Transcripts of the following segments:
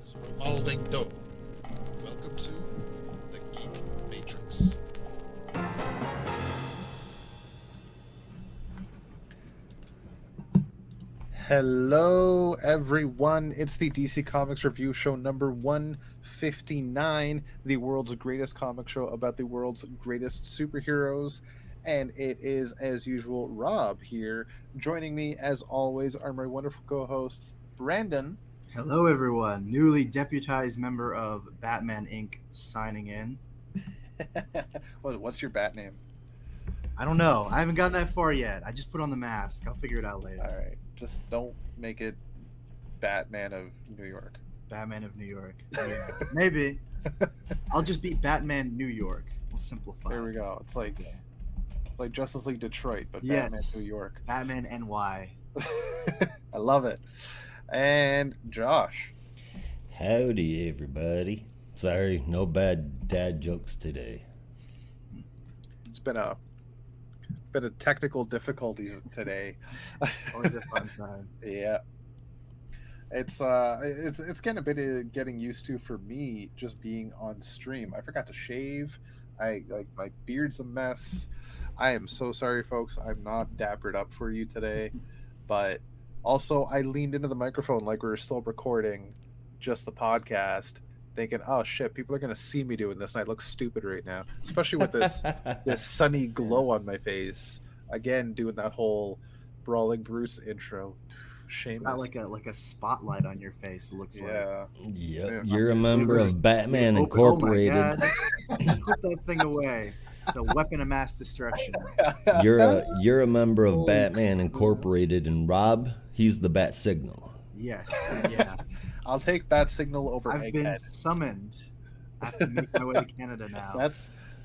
is a revolving door. Welcome to the Geek Matrix. Hello, everyone. It's the DC Comics Review Show number 159, the world's greatest comic show about the world's greatest superheroes. And it is, as usual, Rob here. Joining me, as always, are my wonderful co-hosts, Brandon. Hello, everyone. Newly deputized member of Batman Inc. signing in. What's your bat name? I don't know. I haven't gotten that far yet. I just put on the mask. I'll figure it out later. All right. Just don't make it Batman of New York. Batman of New York. Yeah, maybe. I'll just be Batman New York. We'll simplify. There we go. It's like Justice League Detroit, but Yes. Batman New York. Batman NY. I love it. And Josh. Howdy, everybody. Sorry, no bad dad jokes today. It's been a technical difficulties today. Always a fun time. Yeah. It's getting a bit of getting used to for me just being on stream. I forgot to shave. My beard's a mess. I am so sorry, folks. I'm not dappered up for you today, but also I leaned into the microphone like we were still recording just the podcast, thinking, oh shit, people are gonna see me doing this and I look stupid right now, especially with this sunny glow on my face. Again, doing that whole Brawling Bruce intro. Shameless. Got like a spotlight on your face, it looks like. Yeah. Yep, Yeah, you're a member of Batman Oh Incorporated. my God. Put that thing away. It's a weapon of mass destruction. You're a member of Holy Batman crap. Incorporated, and Rob, he's the Bat Signal. Yes, yeah. I'll take Bat Signal over I've been Egghead. summoned. I have to make my way to Canada now.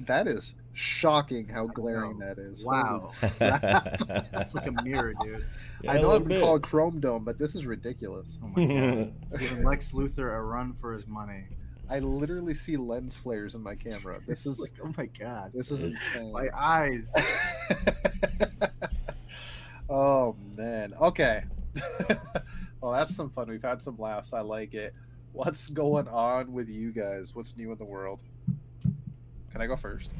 That is shocking how glaring know. that is. Wow. Holy crap. That's like a mirror, dude. I know I've been called Chrome Dome, but this is ridiculous. Oh my God. Giving Lex Luthor a run for his money. I literally see lens flares in my camera. This is like, oh my God. this is insane. My eyes. Oh man. Okay. Well, that's some fun. We've had some laughs. I like it. What's going on with you guys? What's new in the world? Can I go first?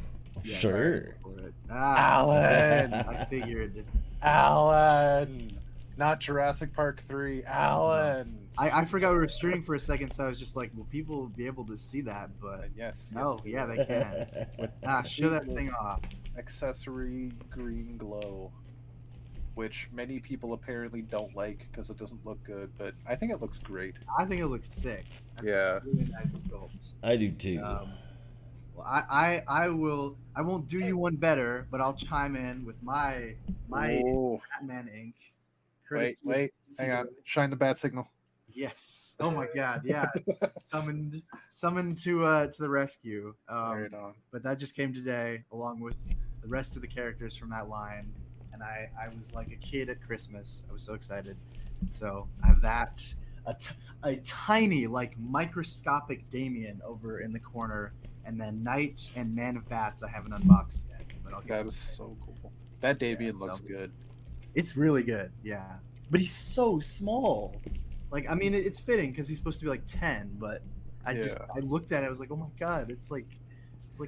Yes. Sure. Alan! I figured. Alan! Not Jurassic Park 3. Alan! I forgot we were streaming for a second, so I was just like, will people be able to see that? But Yes. no, yeah, they can. Show that thing off. Accessory green glow, which many people apparently don't like because it doesn't look good, but I think it looks great. I think it looks sick. That's Yeah. a really nice sculpt. I do too. Well, I won't do you one better, but I'll chime in with my Oh, Batman Inc. wait, hang on. Shine the bat signal. Yes. Oh my God. Yeah. summoned to the rescue. Right on. But that just came today, along with the rest of the characters from that line, and I was like a kid at Christmas. I was so excited. So I have that. A tiny, like microscopic Damien over in the corner, and then Knight and Man of Bats I haven't unboxed yet. But I'll get That to is it. so cool. That Davian Yeah, looks so- good. It's really good, yeah. But he's so small. Like, I mean, it's fitting because he's supposed to be like 10, but I looked at it, I was like, oh my God, it's like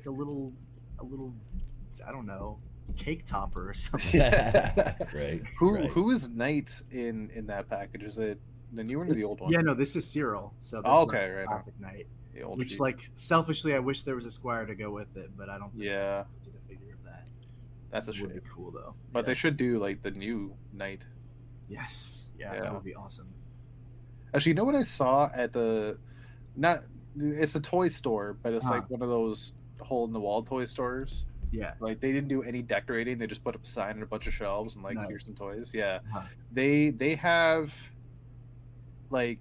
a little, I don't know, cake topper or something. Right. Who is Knight in that package? Is it the new one or the old one? Yeah, no, this is Cyril. So this Oh, is okay, like right on. classic Knight. The old Which, cheap. like, selfishly, I wish there was a Squire to go with it, but I don't think Yeah, they did a figure of that. that's a It would shame. be cool, though. But Yeah. they should do like the new Knight. Yes. Yeah, Yeah. that would be awesome. Actually, you know what I saw at it's a toy store, but it's Huh. like one of those hole in the wall toy stores. Yeah. Like they didn't do any decorating; they just put up a sign and a bunch of shelves and like Nice. here's some toys. Yeah, Huh. they have like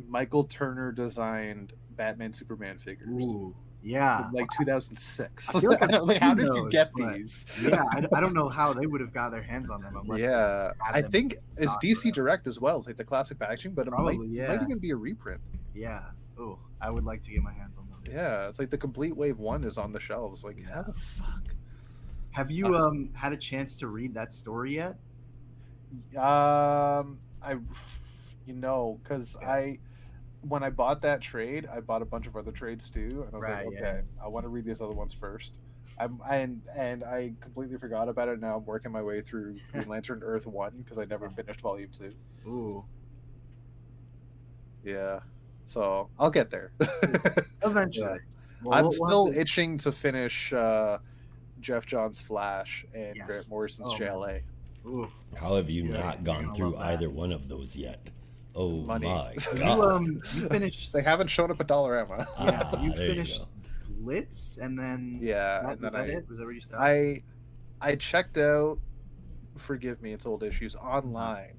Michael Turner designed Batman Superman figures. Ooh. Yeah. From, like 2006. I feel like I've Like, how seen did you those, get but- these? Yeah, I don't know how they would have got their hands on them unless. Yeah, they had I them think in it's stock DC forever. Direct as well. It's like the classic packaging, but it Probably, might yeah. even be a reprint. Yeah. Oh, I would like to get my hands on those. Yeah, it's like the complete wave 1 is on the shelves. Like, how the fuck? Have you had a chance to read that story yet? Because Okay. when I bought that trade, I bought a bunch of other trades too, and I was Right, like, yeah. okay, I want to read these other ones first. And I completely forgot about it. Now I'm working my way through Green Lantern Earth 1 because I never finished Volume 2. Ooh, Yeah, so I'll get there. eventually. Yeah. Well, I'm we'll have still to- itching to finish Jeff John's Flash and Grant Yes. Morrison's Oh, man. JLA. Ooh, How have you Yeah, not you're gone gonna through love that. either one of those yet? Oh Money. my you god! you finished. They haven't shown up at Dollarama. Yeah, you There you finished go. Blitz, and then Yeah, and was then that it? Was that where you stopped? I checked out. Forgive me, it's old issues online.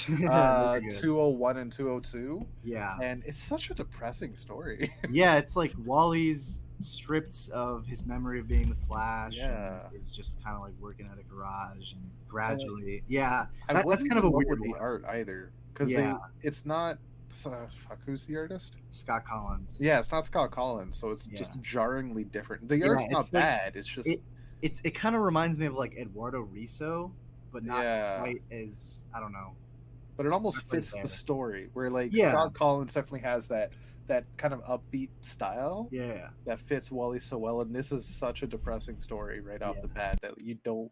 Very good. 201 and 202, Yeah, and it's such a depressing story. yeah. It's like Wally's stripped of his memory of being the Flash, Yeah. and is just kind of like working at a garage, and gradually, yeah, I that's wasn't kind of a in love weird with the one. art either, because Yeah. it's not. Fuck, who's the artist? Scott Collins. Yeah, it's not Scott Collins, so it's Yeah. just jarringly different. The Yeah, art's not it's like- bad. It's just it kind of reminds me of like Eduardo Riso, but not Yeah. quite as I don't know. but it almost Not quite fits the there. story. Where like Yeah. Scott Collins definitely has that kind of upbeat style Yeah, that fits Wally so well, and this is such a depressing story right off Yeah. the bat that you don't.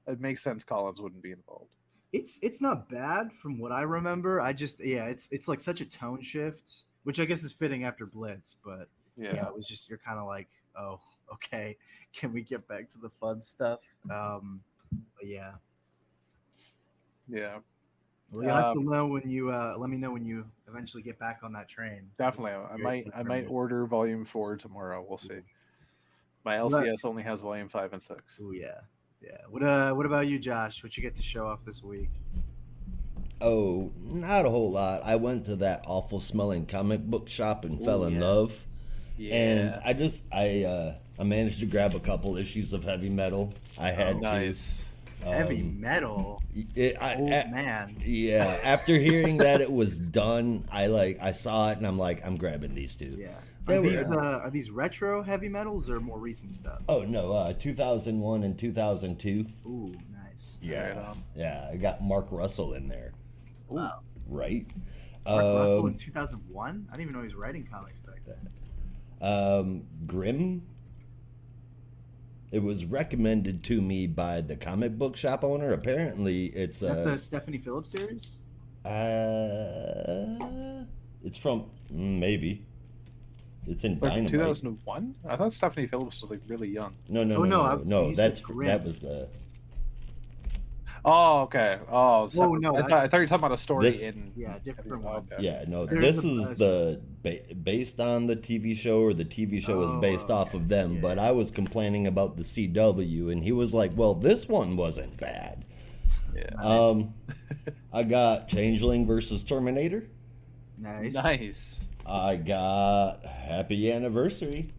It makes sense Collins wouldn't be involved. it's not bad from what I remember. I just it's like such a tone shift, which I guess is fitting after Blitz, but yeah, it was just you're kind of like, oh, okay, can we get back to the fun stuff? But yeah, Yeah, well, you have to know when you let me know when you eventually get back on that train. definitely. I might order Volume 4 tomorrow. We'll see. My LCS only has Volume 5 and 6. Oh yeah, yeah. What about you, Josh? What you get to show off this week? Oh, not a whole lot. I went to that awful smelling comic book shop and fell in yeah. love. Yeah, And I managed to grab a couple issues of heavy metal. I had nice. to. Heavy metal. Man. Yeah, after hearing that it was done, I saw it and I'm like, I'm grabbing these two. Yeah. They Are these retro heavy metals or more recent stuff? Oh no, 2001 and 2002. Ooh, nice. Yeah, yeah, I got Mark Russell in there. Wow. Right. Mark Russell in 2001? I didn't even know he was writing comics back then. Grimm. It was recommended to me by the comic book shop owner. Apparently, it's Is that the Stephanie Phillips series? It's from maybe. It's in Like Dynamite. 2001? I thought Stephanie Phillips was like really young. No. You said That Grimm. was the. Oh, okay. Oh, Oh, no, I thought you were talking about a story This- in. Yeah, different one. Okay. Yeah, no. There's This a- is the based on the TV show, or the TV show is based off of them. yeah. But I was complaining about the CW, and he was like, "Well, this one wasn't bad." Yeah. Nice. I got Changeling versus Terminator. Nice. Nice. I got Happy Anniversary.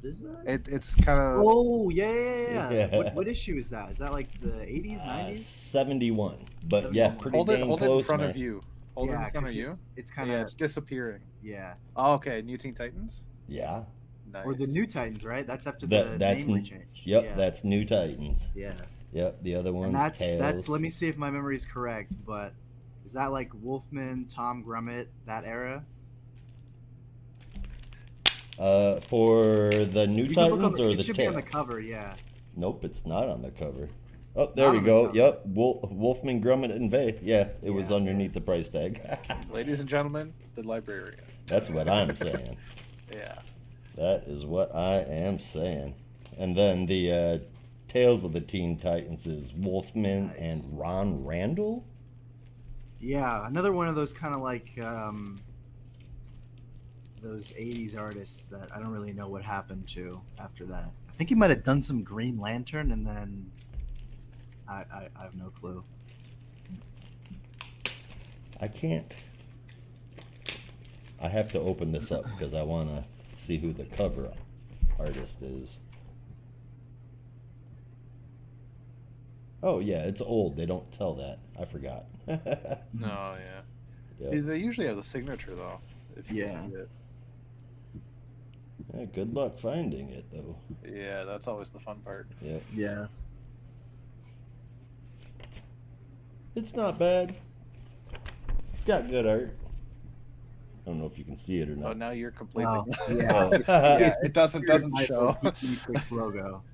What is that? It's kind of. Oh, yeah. Yeah. What issue is that? Is that like the 80s, 90s? 71. But yeah, 71. pretty Hold it. dang Hold it close, in front man. of you. Hold it in front 'cause of you. It's kind Yeah, of it's disappearing. yeah. Oh, okay. New Teen Titans. Yeah. Nice. Or the New Titans, right? That's after That's the name rechange. Yep, Yeah. that's New Titans. Yeah. Yep, the other one's And that's Tails. let me see if my memory is correct, but is that like Wolfman, Tom Grummett, that era? For the New You can look Titans or it the should be on the Tails? cover, yeah. Nope, it's not on the cover. Oh, It's there not we on the go. cover. Yep, Wolfman, Grummet, and Vay. Yeah, it was Yeah, underneath the price tag. Ladies and gentlemen, the librarian. That's what I'm saying. Yeah. That is what I am saying. And then the Tales of the Teen Titans is Wolfman Nice. and Ron Randall. Yeah, another one of those kind of like those 80s artists that I don't really know what happened to after that. I think he might have done some Green Lantern, and then I have no clue. I can't. I have to open this up because I want to see who the cover artist is. Oh yeah, it's old. They don't tell that. I forgot. No, yeah. Yeah. They usually have the signature though. If you Yeah. see it. Yeah, good luck finding it though. Yeah, that's always the fun part. Yeah, Yeah. it's not bad. It's got good art. I don't know if you can see it or Oh, not. now you're completely. Oh, yeah. Yeah, it doesn't My show. Geek logo.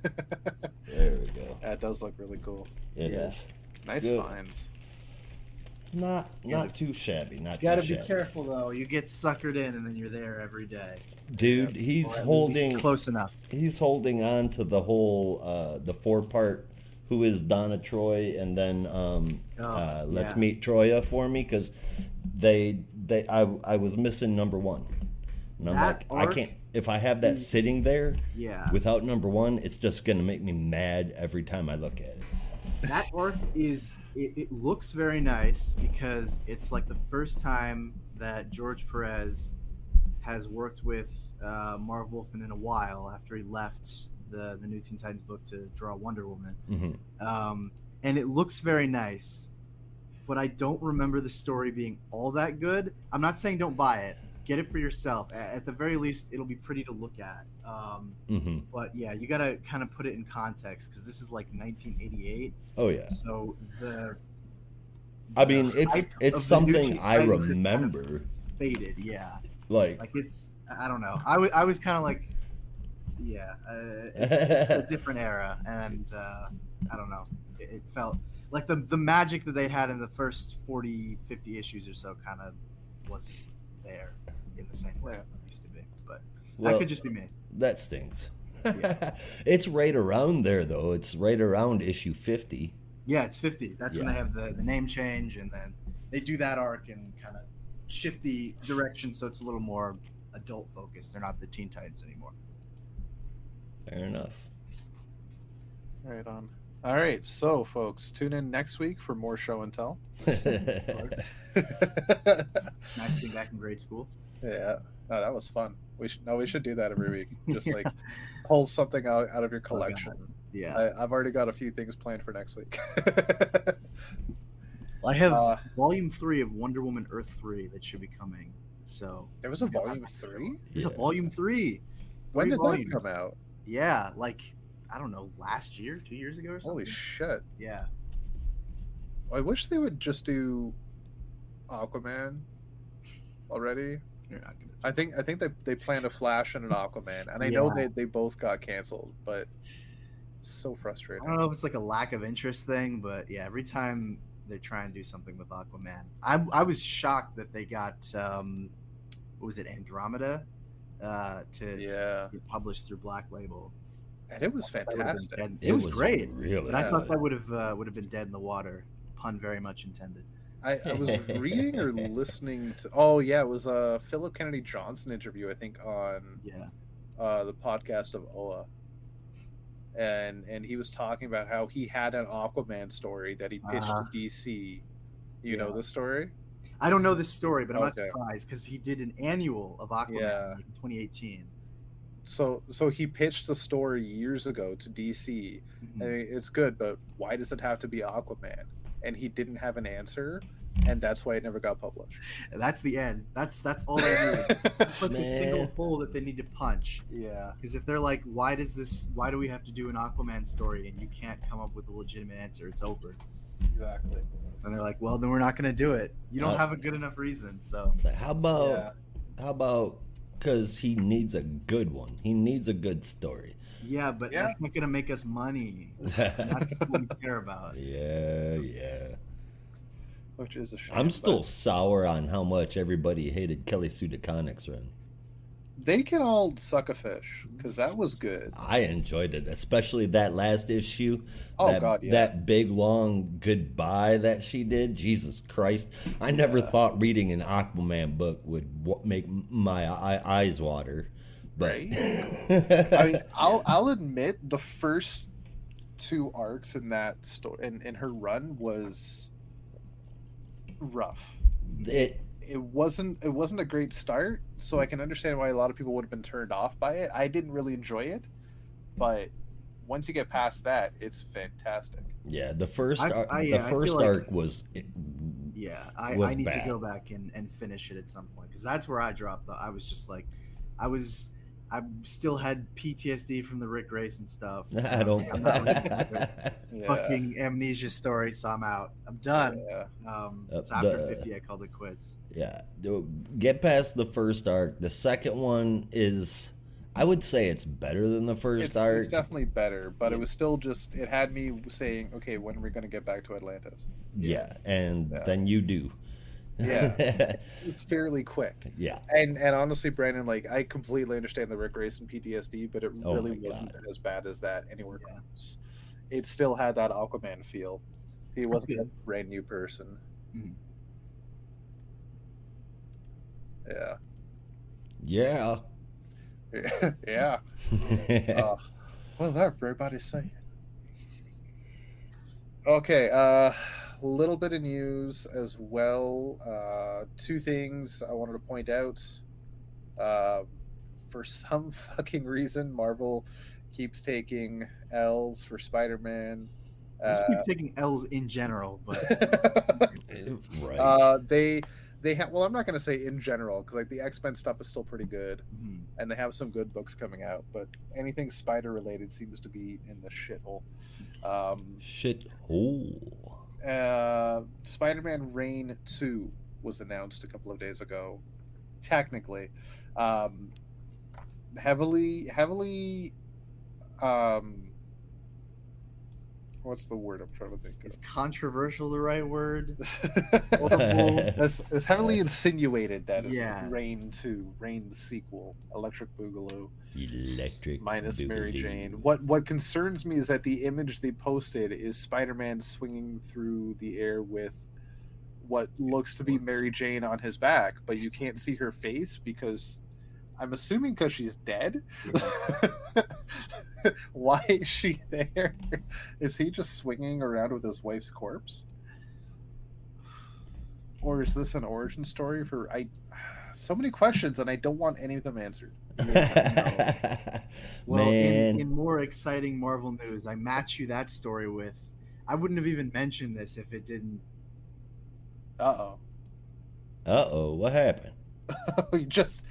There we go. That does look really cool. It is. Nice Good. finds. Not too shabby. Not Gotta too be shabby. careful though. You get suckered in, and then you're there every day. Dude, Or he's at least holding close enough. He's holding on to the whole the 4-part Who is Donna Troy, and then Let's Meet Troya for me, because I was missing number 1. And I'm That like, I arc can't, if I have that sitting there without number 1, it's just gonna make me mad every time I look at it. That arc it looks very nice because it's like the first time that George Perez has worked with Marv Wolfman in a while after he left the New Teen Titans book to draw Wonder Woman. Mm-hmm. And it looks very nice, but I don't remember the story being all that good. I'm not saying don't buy it. Get it for yourself. At the very least, it'll be pretty to look at. But yeah, you got to kind of put it in context because this is like 1988. Oh yeah. So I mean, it's something I remember. Kind of faded, yeah. Like it's, I don't know. I was kind of like, yeah, it's a different era, and I don't know. It felt like the magic that they had in the first 40, 50 issues or so kind of wasn't there in the same way it used to be. But that could just be me. That stings. Yeah. It's right around there, though. It's right around issue 50. Yeah, it's 50. That's when they have the name change, and then they do that arc and kind of shift the direction so it's a little more adult focused. They're not the Teen Titans anymore. Fair enough. Right on. All right, so folks, tune in next week for more show and tell. Nice being back in grade school. Yeah, no, that was fun. We should do that every week. Just like pull something out of your collection. Yeah, I've already got a few things planned for next week. Well, I have volume 3 of Wonder Woman Earth 3 that should be coming. So there was a volume 3. There's a volume 3. When did volumes. that come out? Yeah, like I don't know, last year, 2 years ago or something. Holy shit! Yeah. I wish they would just do Aquaman already. You're not gonna I think they planned a Flash and an Aquaman, and I know they both got canceled, but so frustrating. I don't know if it's like a lack of interest thing, but yeah, every time they try and do something with Aquaman, I was shocked that they got what was it, Andromeda, to get published through Black Label. And it was fantastic. It was great. Really, but I thought that would have been dead in the water. Pun very much intended. I was reading or listening to. Oh yeah, it was a Philip Kennedy Johnson interview, I think, on the podcast of OA, and he was talking about how he had an Aquaman story that he pitched to DC. You know the story? I don't know this story, but I'm not surprised because he did an annual of Aquaman in 2018. So he pitched the story years ago to DC. Mm-hmm. I mean, it's good, but why does it have to be Aquaman? And he didn't have an answer, and that's why it never got published. That's the end. That's all they need. It's like the single hole that they need to punch. Yeah. Because if they're like, why do we have to do an Aquaman story and you can't come up with a legitimate answer, it's over. Exactly. And they're like, well, then we're not going to do it. You don't have a good enough reason. So how about because he needs a good one. He needs a good story. Yeah, but that's not going to make us money. That's what we care about. Yeah. Which is a shame. I'm still sour on how much everybody hated Kelly Sue DeConnick's run. They can all suck a fish, because that was good. I enjoyed it, especially that last issue. God, yeah. That big, long goodbye that she did. Jesus Christ. I never thought reading an Aquaman book would make my eyes water. But... Right? I mean, I'll admit the first 2 arcs in that story, in her run, was rough. It wasn't a great start, so I can understand why a lot of people would have been turned off by it. I didn't really enjoy it, but once you get past that, it's fantastic. Yeah, the first arc was I need to go back and finish it at some point, because that's where I dropped. I was just like, I still had PTSD from the Rick Grayson stuff. I don't. I'm not reading another Yeah. fucking amnesia story, so I'm out. I'm done. Yeah. So after 50, I called it quits. Yeah, get past the first arc. The second one is, I would say, it's better than the first arc. It's definitely better, but it was still just, it had me saying, okay, when are we going to get back to Atlantis? Yeah, and then you do. Yeah, it's fairly quick. Yeah, and honestly, Brandon, like, I completely understand the Rick Grayson PTSD, but it really wasn't as bad as that anywhere close. It still had that Aquaman feel. He wasn't a brand new person. Mm. Yeah. Yeah. Yeah. Well, that everybody's saying. Okay, little bit of news as well. Two things I wanted to point out. For some fucking reason, Marvel keeps taking L's for Spider-Man. Just keep taking L's in general, but right. They have, well, I'm not going to say in general, because like the X-Men stuff is still pretty good, and they have some good books coming out, but anything Spider related seems to be in the shithole. Spider-Man Reign 2 was announced a couple of days ago. Technically, heavily what's the word I'm trying to think of? Is controversial the right word? It's heavily insinuated that it's Reign 2, Reign the sequel, Electric Boogaloo. Minus Boogaloo. Mary Jane. What concerns me is that the image they posted is Spider-Man swinging through the air with what looks to be Mary Jane on his back, but you can't see her face because I'm assuming because she's dead. Why is she there? Is he just swinging around with his wife's corpse? Or is this an origin story for so many questions and I don't want any of them answered. Well, in more exciting Marvel news, I match you that story with, I wouldn't have even mentioned this if it didn't. What happened? he just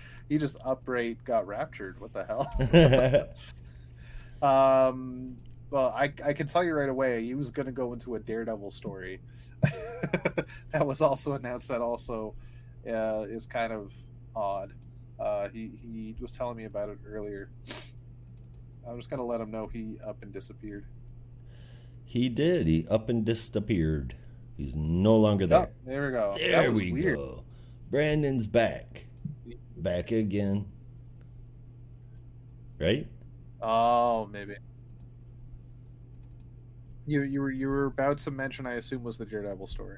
upright got raptured. What the hell? Well, I can tell you right away, he was going to go into a Daredevil story. That was also announced. That also is kind of odd. He was telling me about it earlier. I'm just going to let him know he up and disappeared. He did. He up and disappeared. He's no longer there. Oh, there we go. There we go. Brandon's back. Back again. Right? Oh, maybe. You were about to mention, I assume, was the Daredevil story.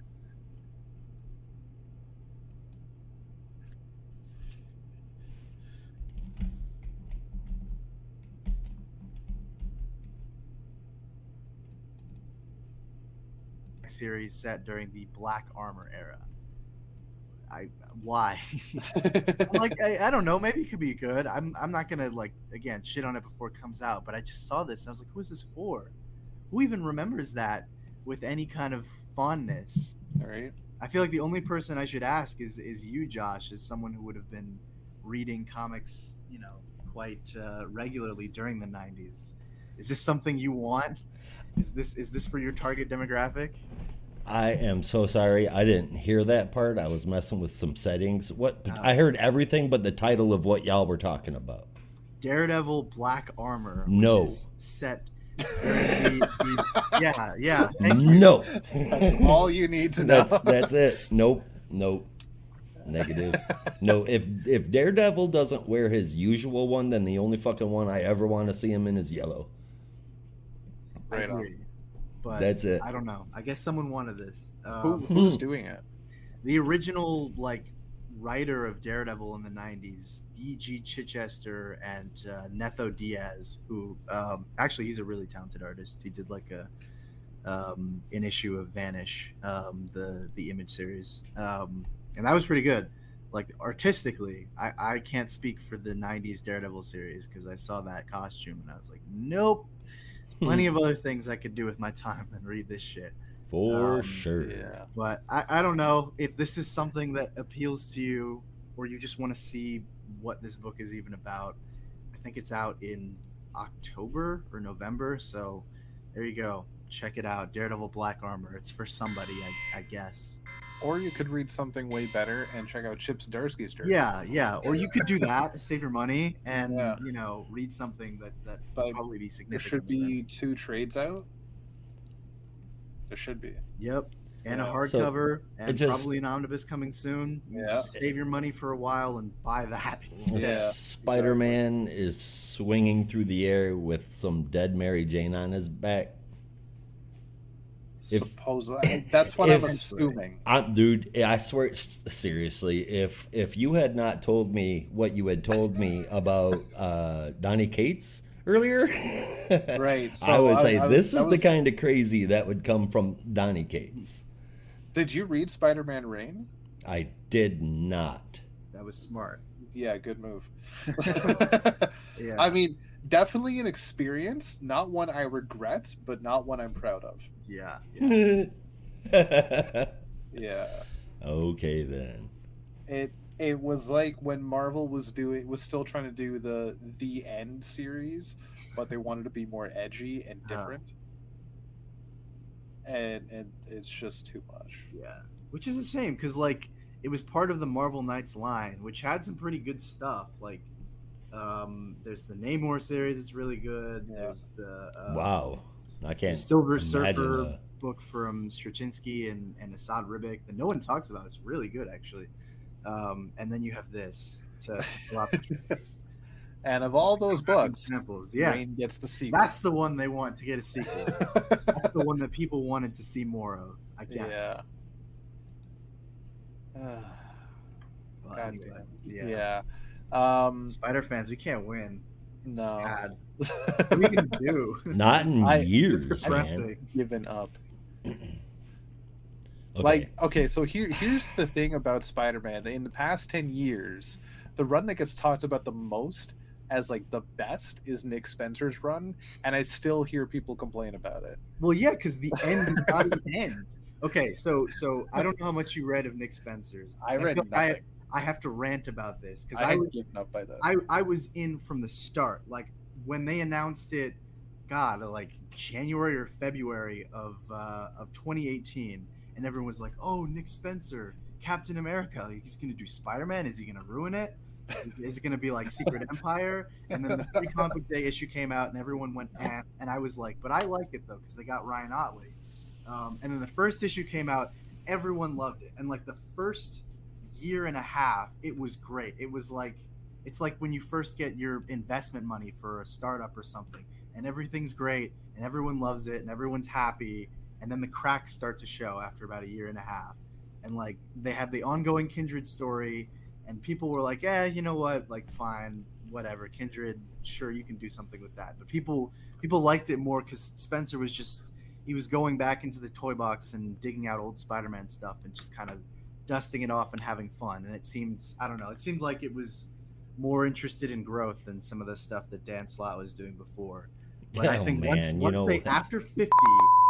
Series set during the Black Armor era. Why? I don't know. Maybe it could be good. I'm not gonna again shit on it before it comes out. But I just saw this and I was like, who is this for? Who even remembers that with any kind of fondness? All right. I feel like the only person I should ask is you, Josh, as someone who would have been reading comics, quite regularly during the '90s. Is this something you want? Is this for your target demographic? I am so sorry. I didn't hear that part. I was messing with some settings. I heard everything but the title of what y'all were talking about. Daredevil Black Armor. No. Which is set. Yeah. No. That's all you need to know. That's it. Nope. Negative. No. If Daredevil doesn't wear his usual one, then the only fucking one I ever want to see him in is yellow. Right on. But that's it. I don't know. I guess someone wanted this. Who's doing it? The original writer of Daredevil in the '90s, D.G. Chichester and Netho Diaz, who actually he's a really talented artist. He did an issue of Vanish, the Image series, and that was pretty good. Artistically, I can't speak for the '90s Daredevil series because I saw that costume and I was like, nope. Plenty of other things I could do with my time than read this shit. For sure. Yeah. But I don't know if this is something that appeals to you or you just want to see what this book is even about. I think it's out in October or November. So there you go. Check it out. Daredevil Black Armor. It's for somebody, I guess. Or you could read something way better and check out Chip Zdarsky's journey. Yeah. Or you could do that, save your money, and Yeah. read something that But would probably be There significant. should be 2 trades out. There should be. Yep. And a Yeah. hardcover, and just- probably an omnibus coming soon. Yeah. Just save your money for a while and buy that. Yeah, Spider-Man is swinging through the air with some dead Mary Jane on his back. If- Supposedly, that's what if- I'm assuming. Dude, I swear, seriously, if you had not told me what you had told me about Donny Cates earlier, Right. So I would say this that is the kind of crazy that would come from Donny Cates. Did you read Spider-Man Reign? I did not. That was smart. Yeah, good move. Yeah. I mean, definitely an experience, not one I regret, but not one I'm proud of. Yeah. Yeah. Okay then. It was like when Marvel was still trying to do the End series, but they wanted to be more edgy and different. And it's just too much. Yeah. Which is a shame because like it was part of the Marvel Knights line, which had some pretty good stuff. Like there's the Namor series, it's really good. Yeah. There's the Wow. I can't. Silver imagine Surfer book from Straczynski and Assad Ribic that no one talks about. It's really good actually. And then you have this to fill out the And of all those books, examples. Yes. Reign gets the sequel. That's the one they want to get a sequel. That's the one that people wanted to see more of, I guess. Yeah. Well, God anyway, damn. yeah. Yeah. Spider fans, we can't win. It's No. sad. What are we gonna do? Not in I- years, It's man. depressing. Given up. Okay. Like, okay, so here's the thing about Spider-Man. In the past 10 years, the run that gets talked about the most as like the best is Nick Spencer's run, and I still hear people complain about it. Well, yeah, because the end is not the end. Okay, so I don't know how much you read of Nick Spencer's. I read feel like nothing. I have to rant about this because I I had was given up by then. I was in from the start. Like when they announced it, God, like January or February of 2018, and everyone was like, "Oh, Nick Spencer, Captain America, like, he's gonna do Spider-Man. Is he gonna ruin it? Is it gonna be like Secret Empire?" And then the Free Comic Book Day issue came out, and everyone went, "Eh," and I was like, "But I like it though because they got Ryan Otley." And then the first issue came out, everyone loved it, and like the first year and a half, it was great. It was like it's like when you first get your investment money for a startup or something, and everything's great, and everyone loves it, and everyone's happy, and then the cracks start to show after about a year and a half, and like they had the ongoing Kindred story, and people were like, "Yeah, you know what? Like, fine, whatever, Kindred, sure, you can do something with that." But people liked it more because Spencer was just he was going back into the toy box and digging out old Spider-Man stuff and just kind of dusting it off and having fun. And it seemed, I don't know, it seemed like it was more interested in growth than some of the stuff that Dan Slott was doing before. But I Oh, think man, once they after 50,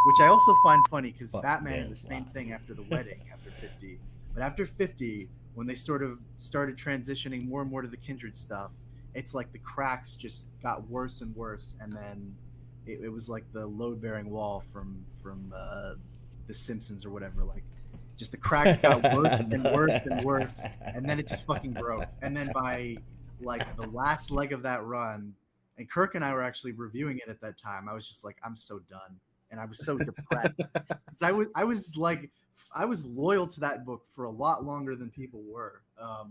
which I also find funny because Fuck Batman Dan did the same Slott. thing after the wedding after 50. But after 50, when they sort of started transitioning more and more to the Kindred stuff, it's like the cracks just got worse and worse, and then it was like the load-bearing wall from The Simpsons or whatever. Like, just the cracks got worse and worse and worse, and then it just fucking broke. And then by like the last leg of that run, and Kirk and I were actually reviewing it at that time, I was just like, I'm so done, and I was so depressed. 'Cause I was loyal to that book for a lot longer than people were,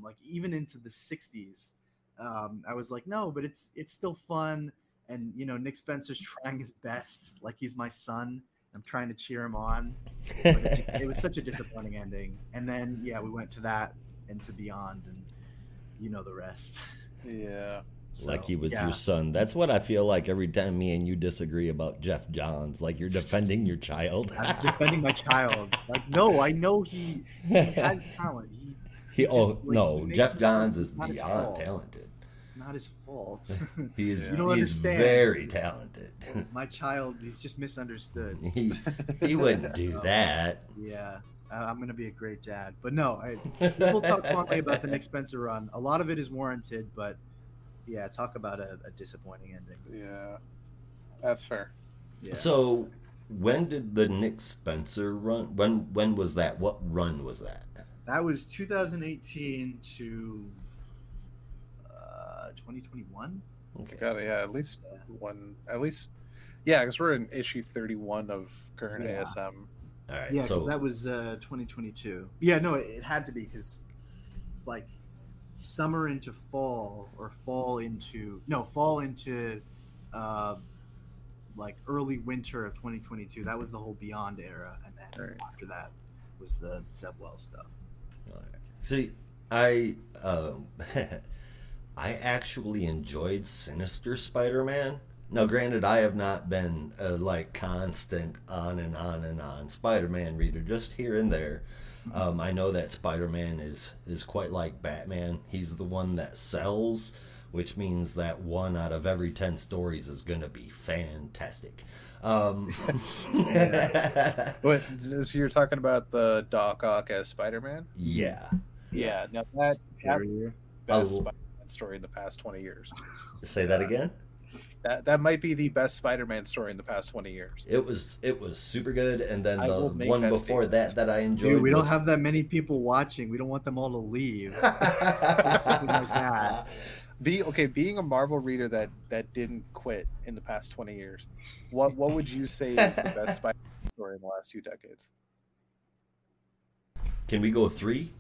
like even into the 60s. I was like, no, but it's still fun, and Nick Spencer's trying his best, like he's my son. I'm trying to cheer him on, but it was such a disappointing ending. And then we went to that and to Beyond, and the rest. Yeah. Like he was yeah. your son. That's what I feel like every time me and you disagree about Jeff Johns. Like you're defending your child. I'm defending my child. Like, no, I know he has talent. No, he Jeff makes Johns mistakes. is It's not his beyond fault. talented. It's not his fault. He is. You don't he understand. Is very talented. My child, he's just misunderstood. he wouldn't do that. Yeah, I'm gonna be a great dad. But no, people talk fondly about the Nick Spencer run. A lot of it is warranted, but Yeah, talk about a disappointing ending. Yeah, that's fair. Yeah. So when did the Nick Spencer run? When was that? What run was that? That was 2018 to 2021. Okay. Got it. Yeah, at least one. At least, yeah, because we're in issue 31 of current Yeah. ASM. All right. Yeah, so because that was 2022. Yeah, no, it had to be because like summer into fall or fall into like early winter of 2022. That was the whole Beyond era, and then Right. after that was the Zebwell stuff. all right. See, I I actually enjoyed Sinister Spider-Man. Now, granted, I have not been a like constant on and on and on Spider-Man reader, just here and there. I know that Spider-Man is quite like Batman. He's the one that sells, which means that 1 out of every 10 stories is going to be fantastic. What? So you're talking about the Doc Ock as Spider-Man? Yeah. Yeah. Now that Superior. best Oh. Spider-Man story in the past 20 years. Say that again. That might be the best Spider-Man story in the past 20 years. It was super good, and then I the will make one that before statement. that I enjoyed. Dude, we don't was... have that many people watching. We don't want them all to leave. like that. Being a Marvel reader that didn't quit in the past 20 years, what would you say is the best Spider-Man story in the last 2 decades? Can we go 3?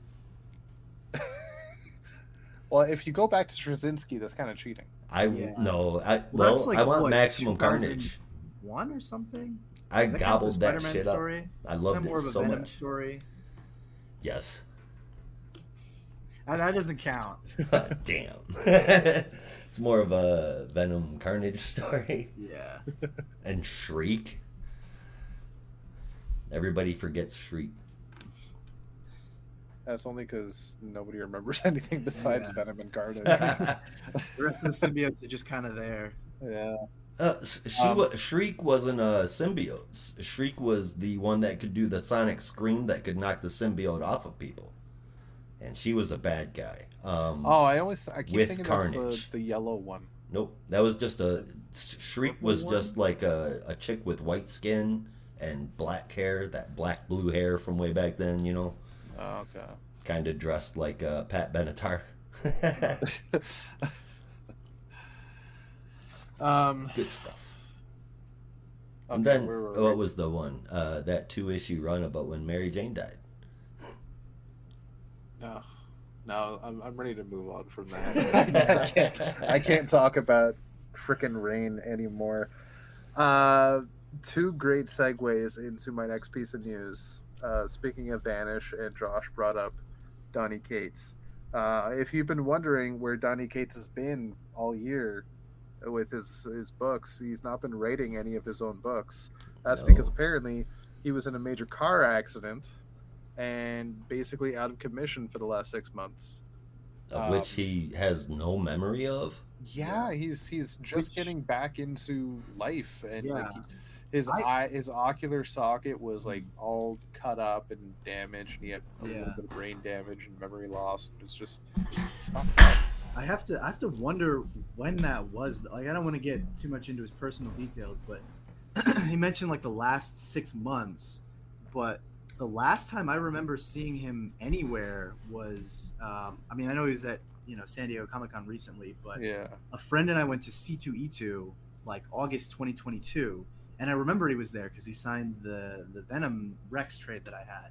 Well, if you go back to Straczynski, that's kind of cheating. No. Well, that's like, I want what, Maximum Carnage. 2001 or something? I Does that count as gobbled a that Spider-Man shit story? up. I Is loved that more it of a so Venom much. story? Yes. That doesn't count. Damn. It's more of a Venom Carnage story. Yeah. And Shriek. Everybody forgets Shriek. That's only because nobody remembers anything besides Yeah. Venom and Carnage. The rest of the symbiotes are just kind of there. Yeah. Shriek wasn't a symbiote. Shriek was the one that could do the sonic scream that could knock the symbiote off of people. And she was a bad guy. I keep with thinking Carnage. that's the yellow one. Nope, that was just Shriek Purple was one? just like a chick with white skin and black hair, that black blue hair from way back then, you know. Oh, okay. Kind of dressed like Pat Benatar. Good stuff. And Okay, then, where were what we? was the one? That 2-issue run about when Mary Jane died. No, I'm ready to move on from that. I can't talk about frickin' Rain anymore. 2 great segues into my next piece of news. Speaking of Vanish, and Josh brought up Donny Cates. If you've been wondering where Donny Cates has been all year with his books, he's not been writing any of his own books. That's because apparently he was in a major car accident and basically out of commission for the last 6 months. Of which he has no memory of. Yeah, he's just getting back into life, and Yeah. like his ocular socket was like all cut up and damaged, and he had a little bit of brain damage and memory loss. It was just I have to wonder when that was. Like, I don't want to get too much into his personal details, but he mentioned like the last 6 months. But the last time I remember seeing him anywhere was, I mean, I know he was at San Diego Comic-Con recently, but yeah. a friend and I went to C2E2 like August 2022, and I remember he was there because he signed the Venom Rex trade that I had,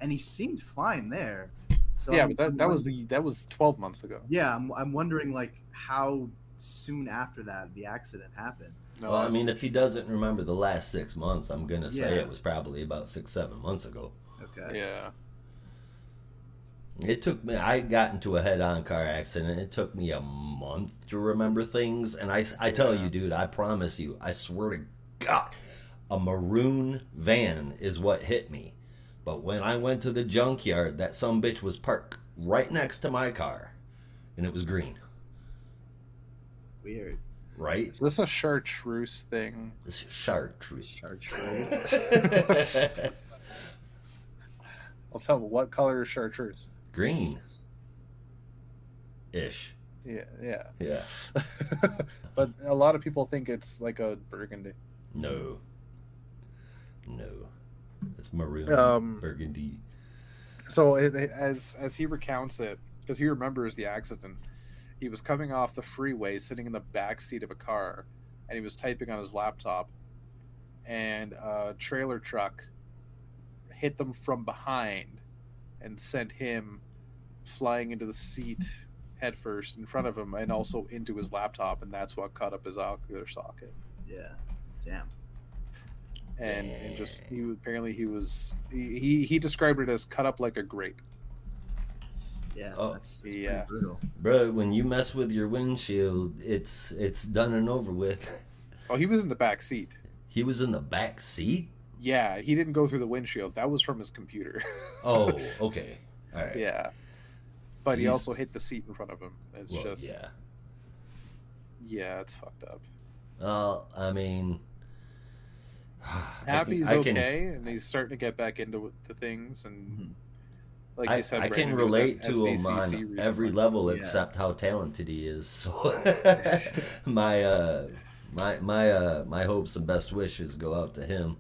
and he seemed fine there. So Yeah, but that was 12 months ago. Yeah, I'm wondering like how soon after that the accident happened. No, Well, I mean, if he doesn't remember the last 6 months, I'm gonna say Yeah. it was probably about 6-7 months ago. Okay. yeah. It took me. I got into a head-on car accident. It took me a month to remember things, and I tell you, dude, I promise you, I swear to God, a maroon van is what hit me. But when I went to the junkyard, that sumbitch was parked right next to my car, and it was green. Weird. Right? Is this a chartreuse thing? It's chartreuse. I'll tell you, what color is chartreuse? Green. Ish. Yeah. Yeah. But a lot of people think it's like a burgundy. No. No. It's maroon Um, burgundy. so as he recounts it, because he remembers the accident, he was coming off the freeway, sitting in the back seat of a car, and he was typing on his laptop, and a trailer truck hit them from behind and sent him flying into the seat headfirst in front of him, and also into his laptop, and that's what cut up his ocular socket. Yeah. Damn. And just he described it as cut up like a grape. Yeah. Oh. That's Yeah. pretty brutal. Bro, when you mess with your windshield, it's done and over with. Oh, he was in the back seat. He was in the back seat? Yeah, he didn't go through the windshield. That was from his computer. Oh, okay. All right. Yeah. But he Jeez. also hit the seat in front of him. It's Well, just yeah. yeah, it's fucked up. Well, I mean, Happy's I can- okay, and he's starting to get back into the things, and Mhm. like I, you said, I Brandon, can he was at relate to him SDCC on recently. every level Yeah. except how talented he is. So my hopes and best wishes go out to him.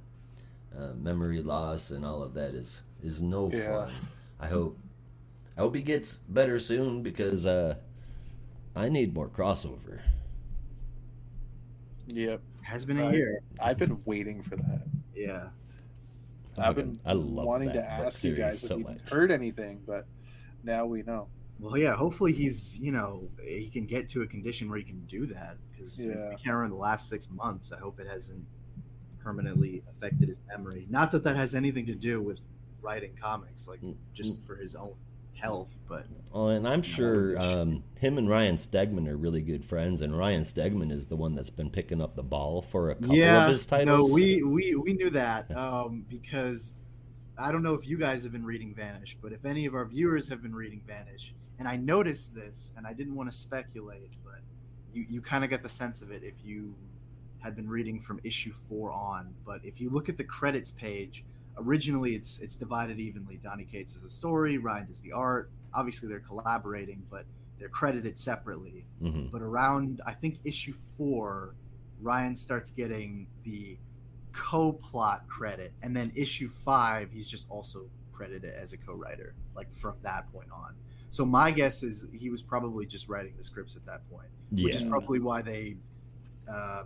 Memory loss and all of that is no Yeah. fun. I hope he gets better soon because I need more crossover. Yep. Has been a year. I've been waiting for that. Yeah. I've been I love wanting to that book ask you series guys so if you much. heard anything, but now we know. Well, yeah. Hopefully, he can get to a condition where he can do that. Because Yeah. I can't remember the last 6 months. I hope it hasn't permanently affected his memory. Not that that has anything to do with writing comics, like just for his own health. But Oh, and I'm sure good shit. him and Ryan Stegman are really good friends, and Ryan Stegman is the one that's been picking up the ball for a couple of his titles. no, we knew that because I don't know if you guys have been reading Vanish, but if any of our viewers have been reading Vanish, and I noticed this, and I didn't want to speculate, but you kind of get the sense of it if you had been reading from issue 4 on. But if you look at the credits page, originally it's divided evenly. Donny Cates does the story, Ryan does the art. Obviously they're collaborating, but they're credited separately. hmm But around, I think, issue 4, Ryan starts getting the co-plot credit, and then issue 5 he's just also credited as a co-writer, like from that point on. So my guess is he was probably just writing the scripts at that point, which is Yeah. probably why they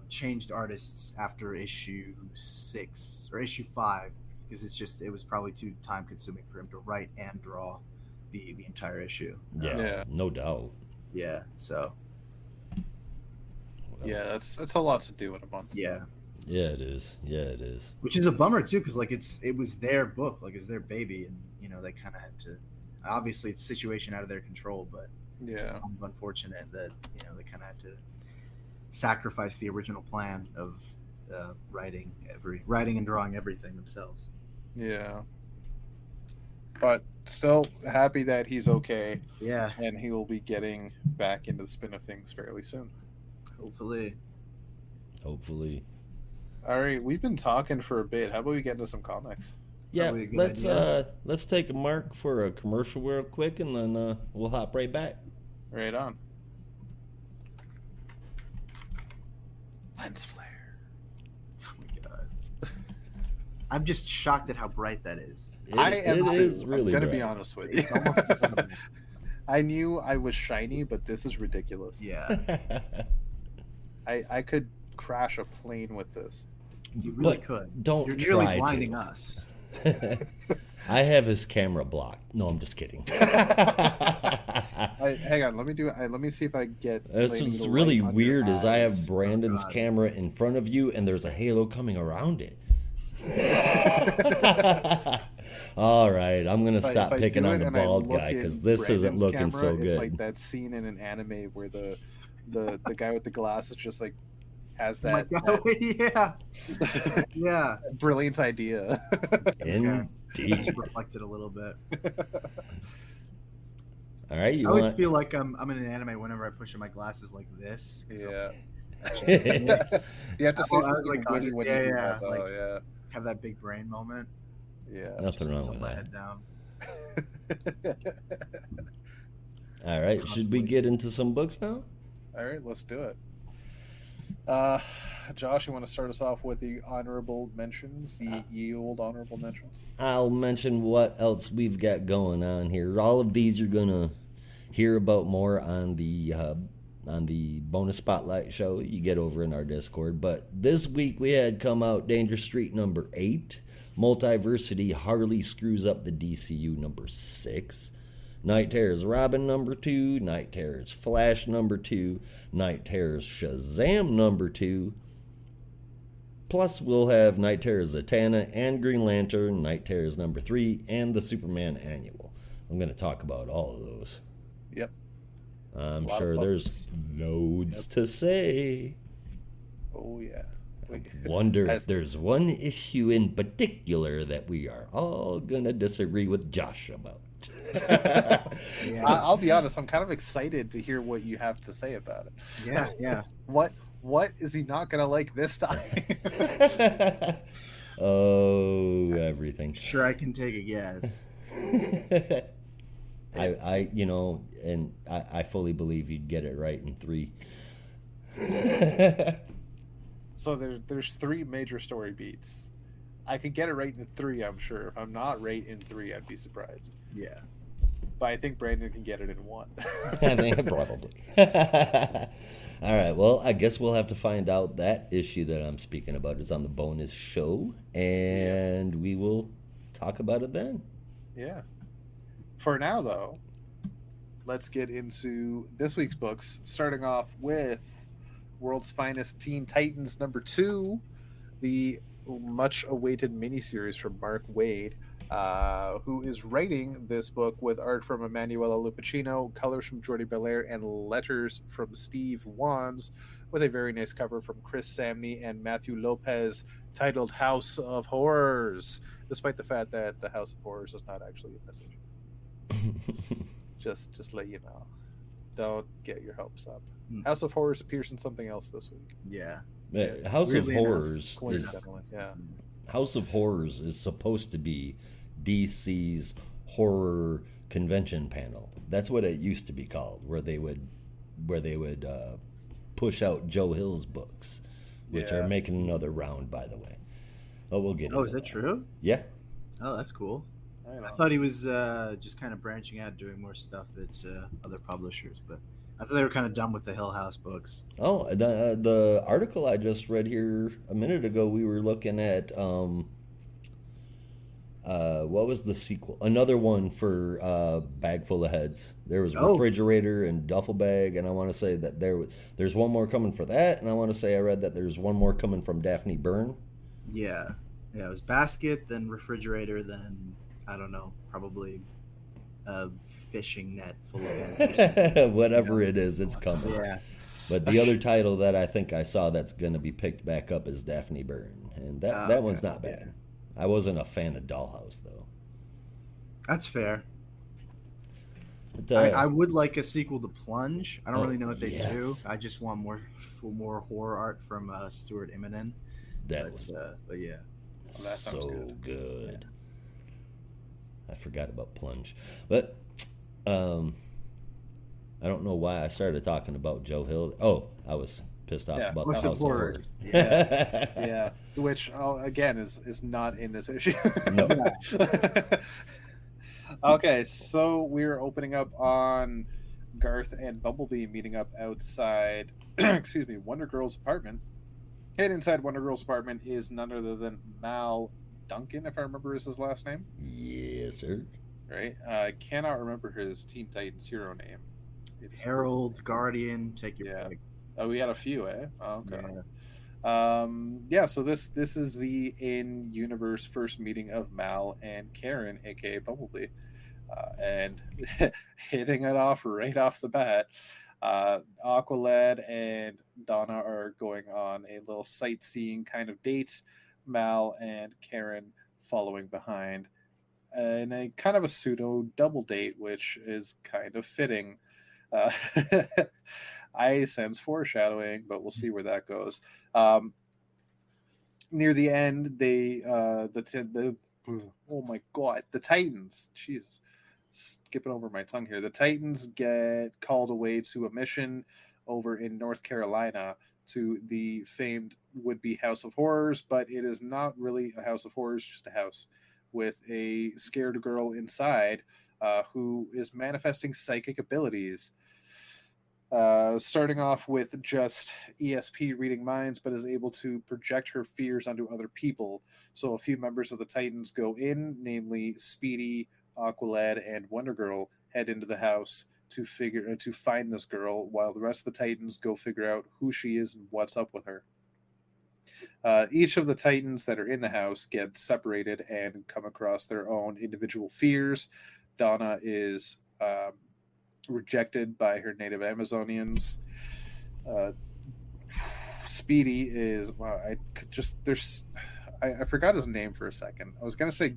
changed artists after issue 6 or issue 5, because it was probably too time consuming for him to write and draw the entire issue. Yeah, Yeah. no doubt. Yeah, so Yeah, that's a lot to do in a month. yeah, Yeah, it is. Yeah, it is. which is a bummer too, because like it was their book, like it's their baby, and they kind of had to. Obviously, it's a situation out of their control, but Yeah. kind of unfortunate that they kind of had to sacrifice the original plan of writing and drawing everything themselves. Yeah. But still happy that he's okay, Yeah, and he will be getting back into the spin of things fairly soon. hopefully. Hopefully. All right, we've been talking for a bit. How about we get into some comics? Yeah, Probably a good idea. let's take a mark for a commercial real quick, and then we'll hop right back. Right on. Lens flare. Oh my god, I'm just shocked at how bright that is. It is really I'm gonna be bright. honest with you. It's almost incredible. I knew I was shiny, but this is ridiculous. Yeah, I could crash a plane with this. you really But could. don't You're nearly try to. blinding us. I have his camera blocked. No, I'm just kidding. Hang on, let me see if I get. That's lightning what's to really light on weird your is I have eyes. Brandon's God. camera in front of you, and there's a halo coming around it. All right, I'm gonna If I- stop if I picking do on it the and I bald look guy in because this isn't Brandon's looking so camera, good. It's like that scene in an anime where the guy with the glasses just like has Oh my that, God, yeah, yeah. that brilliant idea. Indeed. Just reflected a little bit. All right, I you always want? feel like I'm in an anime whenever I push in my glasses like this. 'Cause I'll Yeah. You have to say I was something like, witty when you do yeah, that, though. like- yeah. have that big brain moment. Yeah. Nothing wrong Tilt with my that. head down. All right, should we get into some books now? All right, let's do it. Uh, Josh, you want to start us off with the honorable mentions, the ye old honorable mentions? I'll mention what else we've got going on here. All of these you're gonna hear about more on the bonus spotlight show you get over in our Discord. But this week we had come out Danger Street number 8, Multiversity Harley Screws Up the DCU number 6, Night Terrors Robin number 2, Night Terrors Flash number 2, Night Terrors Shazam number 2. Plus, we'll have Night Terrors Zatanna and Green Lantern, Night Terrors number 3, and the Superman Annual. I'm going to talk about all of those. Yep. I'm sure there's loads to say. Oh, yeah. Wonder if there's one issue in particular that we are all going to disagree with Josh about. Yeah. I'll be honest, I'm kind of excited to hear what you have to say about it. Yeah. What is he not going to like this time? Oh, everything. Sure, I can take a guess. I fully believe you'd get it right in 3. So there's 3 major story beats. I could get it right in 3, I'm sure. If I'm not right in 3, I'd be surprised. Yeah. But I think Brandon can get it in 1. I think probably. All right, well, I guess we'll have to find out. That issue that I'm speaking about is on the bonus show, and we will talk about it then. Yeah. For now, though, let's get into this week's books, starting off with World's Finest Teen Titans number 2, the much-awaited miniseries from Mark Waid, who is writing this book with art from Emanuela Lupacchino, colors from Jordi Belair, and letters from Steve Wands, with a very nice cover from Chris Samney and Matthew Lopez, titled House of Horrors, despite the fact that the House of Horrors is not actually a message. just let you know. Don't get your hopes up. House of Horrors appears in something else this week. Yeah. House of Weirdly Horrors enough, House of Horrors is supposed to be DC's horror convention panel. That's what it used to be called, where they would push out Joe Hill's books, which are making another round, by the way. Oh, we'll get. Oh, is that true? Yeah. Oh, that's cool. I thought he was just kind of branching out, doing more stuff at other publishers, but I thought they were kind of done with the Hill House books. Oh, the article I just read here a minute ago, we were looking at what was the sequel? Another one for Bag Full of Heads. There was Refrigerator and Duffel Bag, and I want to say that there's one more coming for that, and I want to say I read that there's one more coming from Daphne Byrne. Yeah, it was Basket, then Refrigerator, then I don't know, probably a fishing net full of heads. Whatever it is, it's coming. Yeah. But the other title that I think I saw that's going to be picked back up is Daphne Byrne, and that one's not bad. I wasn't a fan of Dollhouse, though. That's fair. But, I would like a sequel to Plunge. I don't really know what they do. I just want more horror art from Stuart Immonen. But yeah. That so good. I forgot about Plunge. But I don't know why I started talking about Joe Hill. Oh, I was pissed off about the House of Horrors. Yeah. Which, again, is not in this issue. No. Okay, so we're opening up on Garth and Bumblebee meeting up outside, Wonder Girl's apartment. And inside Wonder Girl's apartment is none other than Mal Duncan, if I remember is his last name. Yes, sir. Right? I cannot remember his Teen Titans hero name. Herald, Guardian, take your pick. Oh, we had a few, eh? Oh, okay. So this is the in-universe first meeting of Mal and Karen, aka Bumblebee. And hitting it off right off the bat, Aqualad and Donna are going on a little sightseeing kind of date. Mal and Karen following behind in a kind of a pseudo double date, which is kind of fitting. I sense foreshadowing, but we'll see where that goes. Near the end, the oh my god, the Titans, Jesus, skipping over my tongue here. The Titans get called away to a mission over in North Carolina to the famed would-be House of Horrors, but it is not really a House of Horrors, just a house with a scared girl inside who is manifesting psychic abilities. Starting off with just ESP reading minds, but is able to project her fears onto other people. So a few members of the Titans go in, namely Speedy, Aqualad, and Wonder Girl, head into the house to find this girl, while the rest of the Titans go figure out who she is and what's up with her. Each of the Titans that are in the house get separated and come across their own individual fears. Donna is rejected by her native Amazonians. Speedy is I forgot his name for a second. I was gonna say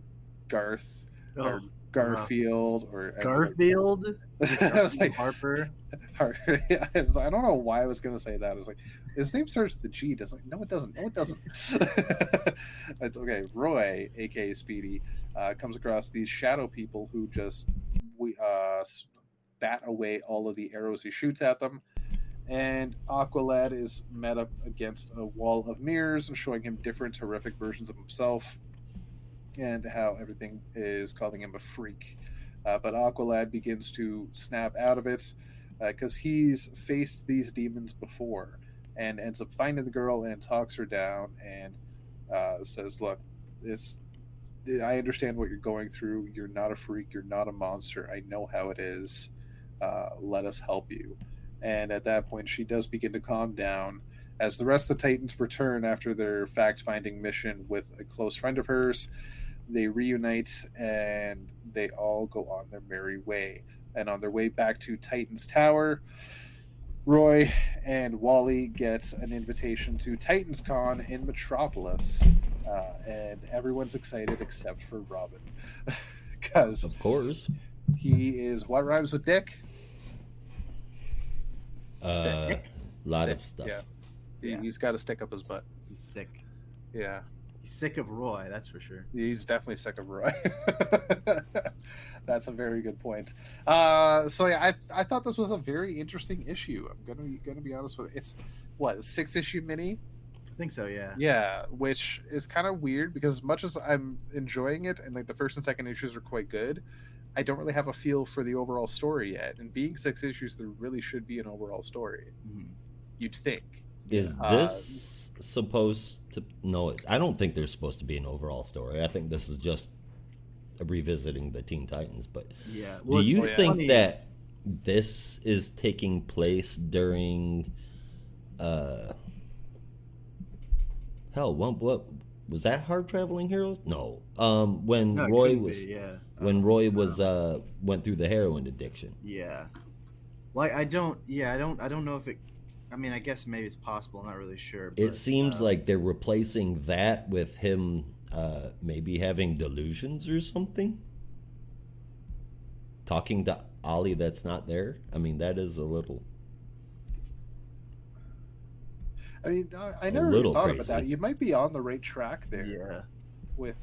Garth or Garfield or Garfield. I was like Harper. Yeah, I don't know why I was gonna say that. I was like, his name starts with the G. Doesn't no, it doesn't. No, it doesn't. It's okay. Roy, aka Speedy, comes across these shadow people who just bat away all of the arrows he shoots at them. And Aqualad is met up against a wall of mirrors, showing him different horrific versions of himself and how everything is calling him a freak. But Aqualad begins to snap out of it because he's faced these demons before and ends up finding the girl and talks her down and says, look, I understand what you're going through. You're not a freak. You're not a monster. I know how it is. Let us help you. And at that point, she does begin to calm down as the rest of the Titans return after their fact-finding mission with a close friend of hers. They reunite and they all go on their merry way. And on their way back to Titan's Tower, Roy and Wally get an invitation to Titans Con in Metropolis. And everyone's excited except for Robin. Because of course, he is what rhymes with dick? Lot of stuff. Yeah. He's got a stick up his butt. He's sick. Yeah. He's sick of Roy, that's for sure. He's definitely sick of Roy. That's a very good point. So yeah, I thought this was a very interesting issue. I'm gonna be honest with you. It's what, a 6-issue mini? I think so, yeah. Yeah, which is kind of weird because as much as I'm enjoying it and like the first and second issues are quite good, I don't really have a feel for the overall story yet. And being 6 issues, there really should be an overall story. Mm-hmm. You'd think. Is this supposed to? No, I don't think there's supposed to be an overall story. I think this is just revisiting the Teen Titans. But yeah, do you think that this is taking place during? What was that? Hard Traveling Heroes? No. When Roy was. When Roy was went through the heroin addiction. Yeah. Like I don't know if it. I mean, I guess maybe it's possible. I'm not really sure. But, it seems like they're replacing that with him maybe having delusions or something. Talking to Ollie that's not there. I mean, that is a little. I mean, I never really thought about that. You might be on the right track there. Yeah. With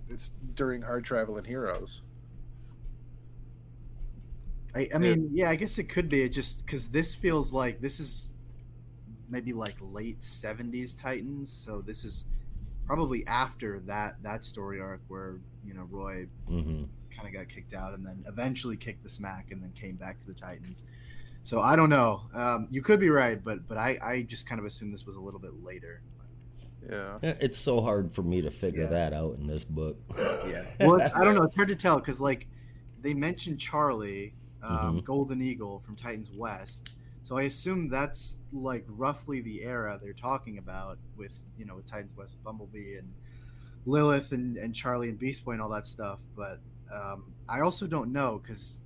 it's during Hard Traveling Heroes. I mean, yeah, I guess it could be. It just because this feels like this is maybe like late 70s Titans, so this is probably after that story arc where Roy kind of got kicked out and then eventually kicked the smack and then came back to the Titans. So I don't know. You could be right, but I just kind of assumed this was a little bit later. Yeah, it's so hard for me to figure that out in this book. Yeah, well, I don't know. It's hard to tell because like they mentioned Charlie. Golden Eagle from Titans West. So I assume that's like roughly the era they're talking about with with Titans West, Bumblebee and Lilith and Charlie and Beast Boy and all that stuff. But I also don't know because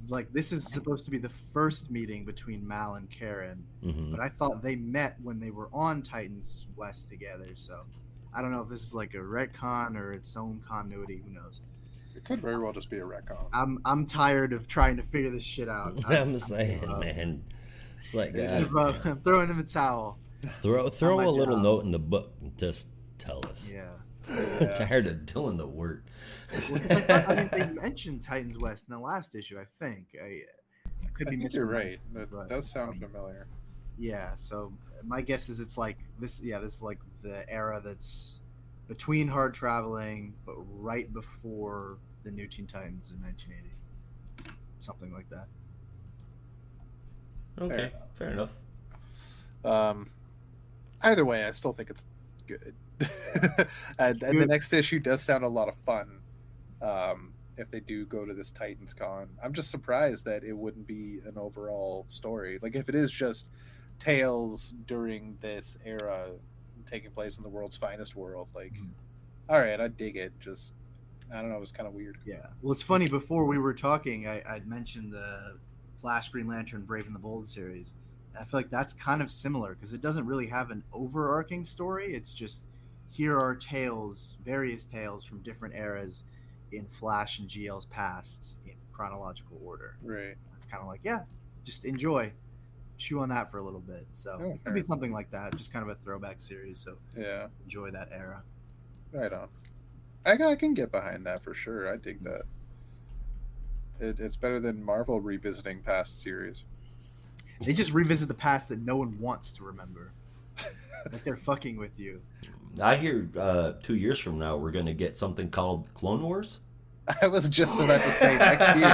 like this is supposed to be the first meeting between Mal and Karen, but I thought they met when they were on Titans West together. So I don't know if this is like a retcon or its own continuity. Who knows? It could very well just be a retcon. I'm tired of trying to figure this shit out. I'm saying, man. Like I'm throwing him a towel. Throw a little note in the book and just tell us. Yeah. Yeah. Tired of doing the work. Well, 'cause I mean, they mentioned Titans West in the last issue. I think I could I be think you're misremembering, right. That but does sound familiar. yeah. So my guess is it's like this. Yeah, this is like the era that's between Hard Traveling, but right before the New Teen Titans in 1980, something like that. Okay, fair enough. Either way, I still think it's good. And the next issue does sound a lot of fun. If they do go to this Titans Con, I'm just surprised that it wouldn't be an overall story. Like if it is just tales during this era taking place in the world's finest world, like, all right, I dig it. Just I don't know, it was kind of weird. Yeah. Well, it's funny. Before we were talking, I'd mentioned the Flash, Green Lantern, Brave and the Bold series. I feel like that's kind of similar because it doesn't really have an overarching story. It's just here are tales, various tales from different eras in Flash and GL's past in chronological order. Right. It's kind of like, yeah, just enjoy, chew on that for a little bit. So it could be something like that, just kind of a throwback series. So yeah, enjoy that era. Right on. I can get behind that for sure. I dig that. It's better than Marvel revisiting past series. They just revisit the past that no one wants to remember. Like they're fucking with you. I hear 2 years from now we're going to get something called Clone Wars. I was just about to say next year,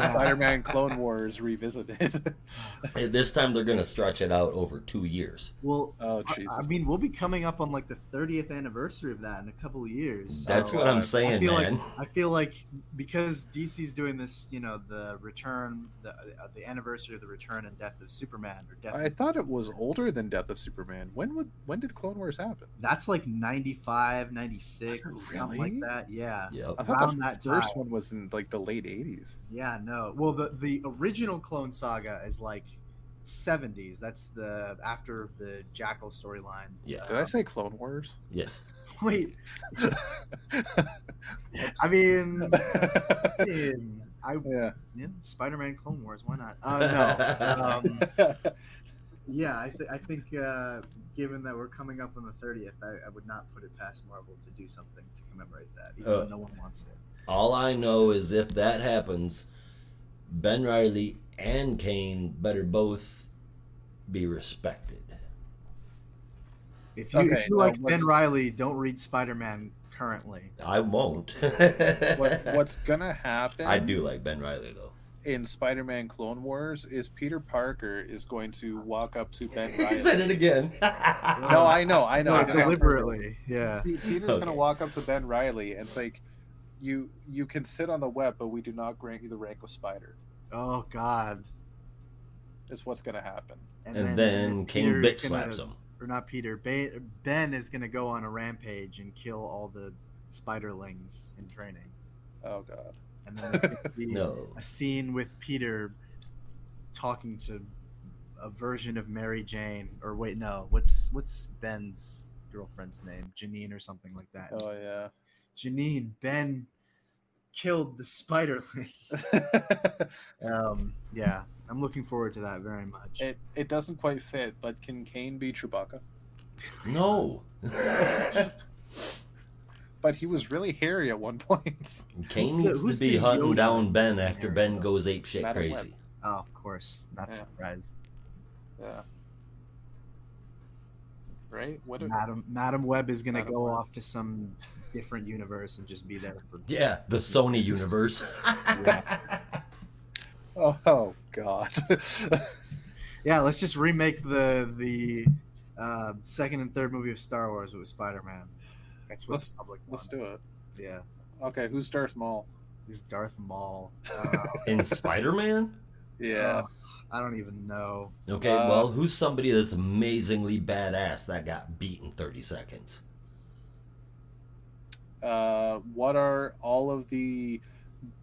Spider-Man Clone Wars revisited. This time they're going to stretch it out over 2 years. Well, oh Jesus! I mean, we'll be coming up on like the 30th anniversary of that in a couple of years. That's what I'm saying, man. I feel like because DC's doing this, you know, the return, the anniversary of the return and death of Superman, or death. I thought it was older than Death of Superman. When did Clone Wars happen? That's like 95, 96, something like that. Yeah. Yep. I thought the first one was in like the late 80s. Yeah, no. Well, the original Clone Saga is like 70s. That's the after the Jackal storyline. Yeah. Did I say Clone Wars? Yes. Wait. I mean, yeah, Spider-Man Clone Wars. Why not? No. Yeah, I think given that we're coming up on the 30th, I would not put it past Marvel to do something to commemorate that, even though no one wants it. All I know is if that happens, Ben Reilly and Kane better both be respected. If you like Ben Reilly, don't read Spider-Man currently. I won't. What's gonna happen? I do like Ben Reilly though. In Spider-Man Clone Wars, is Peter Parker is going to walk up to Ben Reilly. He said it again. No, I know. No, deliberately. Yeah. Peter's gonna walk up to Ben Reilly and it's like, you can sit on the web, but we do not grant you the rank of Spider. Oh God. Is what's gonna happen. And then King Bitch slaps him. Or not Peter. Ben is gonna go on a rampage and kill all the Spiderlings in training. Oh God. And then there's gonna be a scene with Peter talking to a version of Mary Jane, or wait, no, what's Ben's girlfriend's name? Janine or something like that. Oh yeah. Janine, Ben killed the Spiderlings. Yeah, I'm looking forward to that very much. It doesn't quite fit, but can Kane be Chewbacca? No. But he was really hairy at one point. Kane needs to be hunting down Ben after Ben goes apeshit crazy. Web. Oh, of course. Not surprised. Yeah. Right? Madam Web is going to go off to some different universe and just be there for... Yeah, the Sony universe. Oh, God. Yeah, let's just remake the second and third movie of Star Wars with Spider-Man. That's what the public wants. Let's do it. Yeah. Okay, who's Darth Maul? Who's Darth Maul? In Spider-Man? Yeah. I don't even know. Okay, well, who's somebody that's amazingly badass that got beat in 30 seconds? What are all of the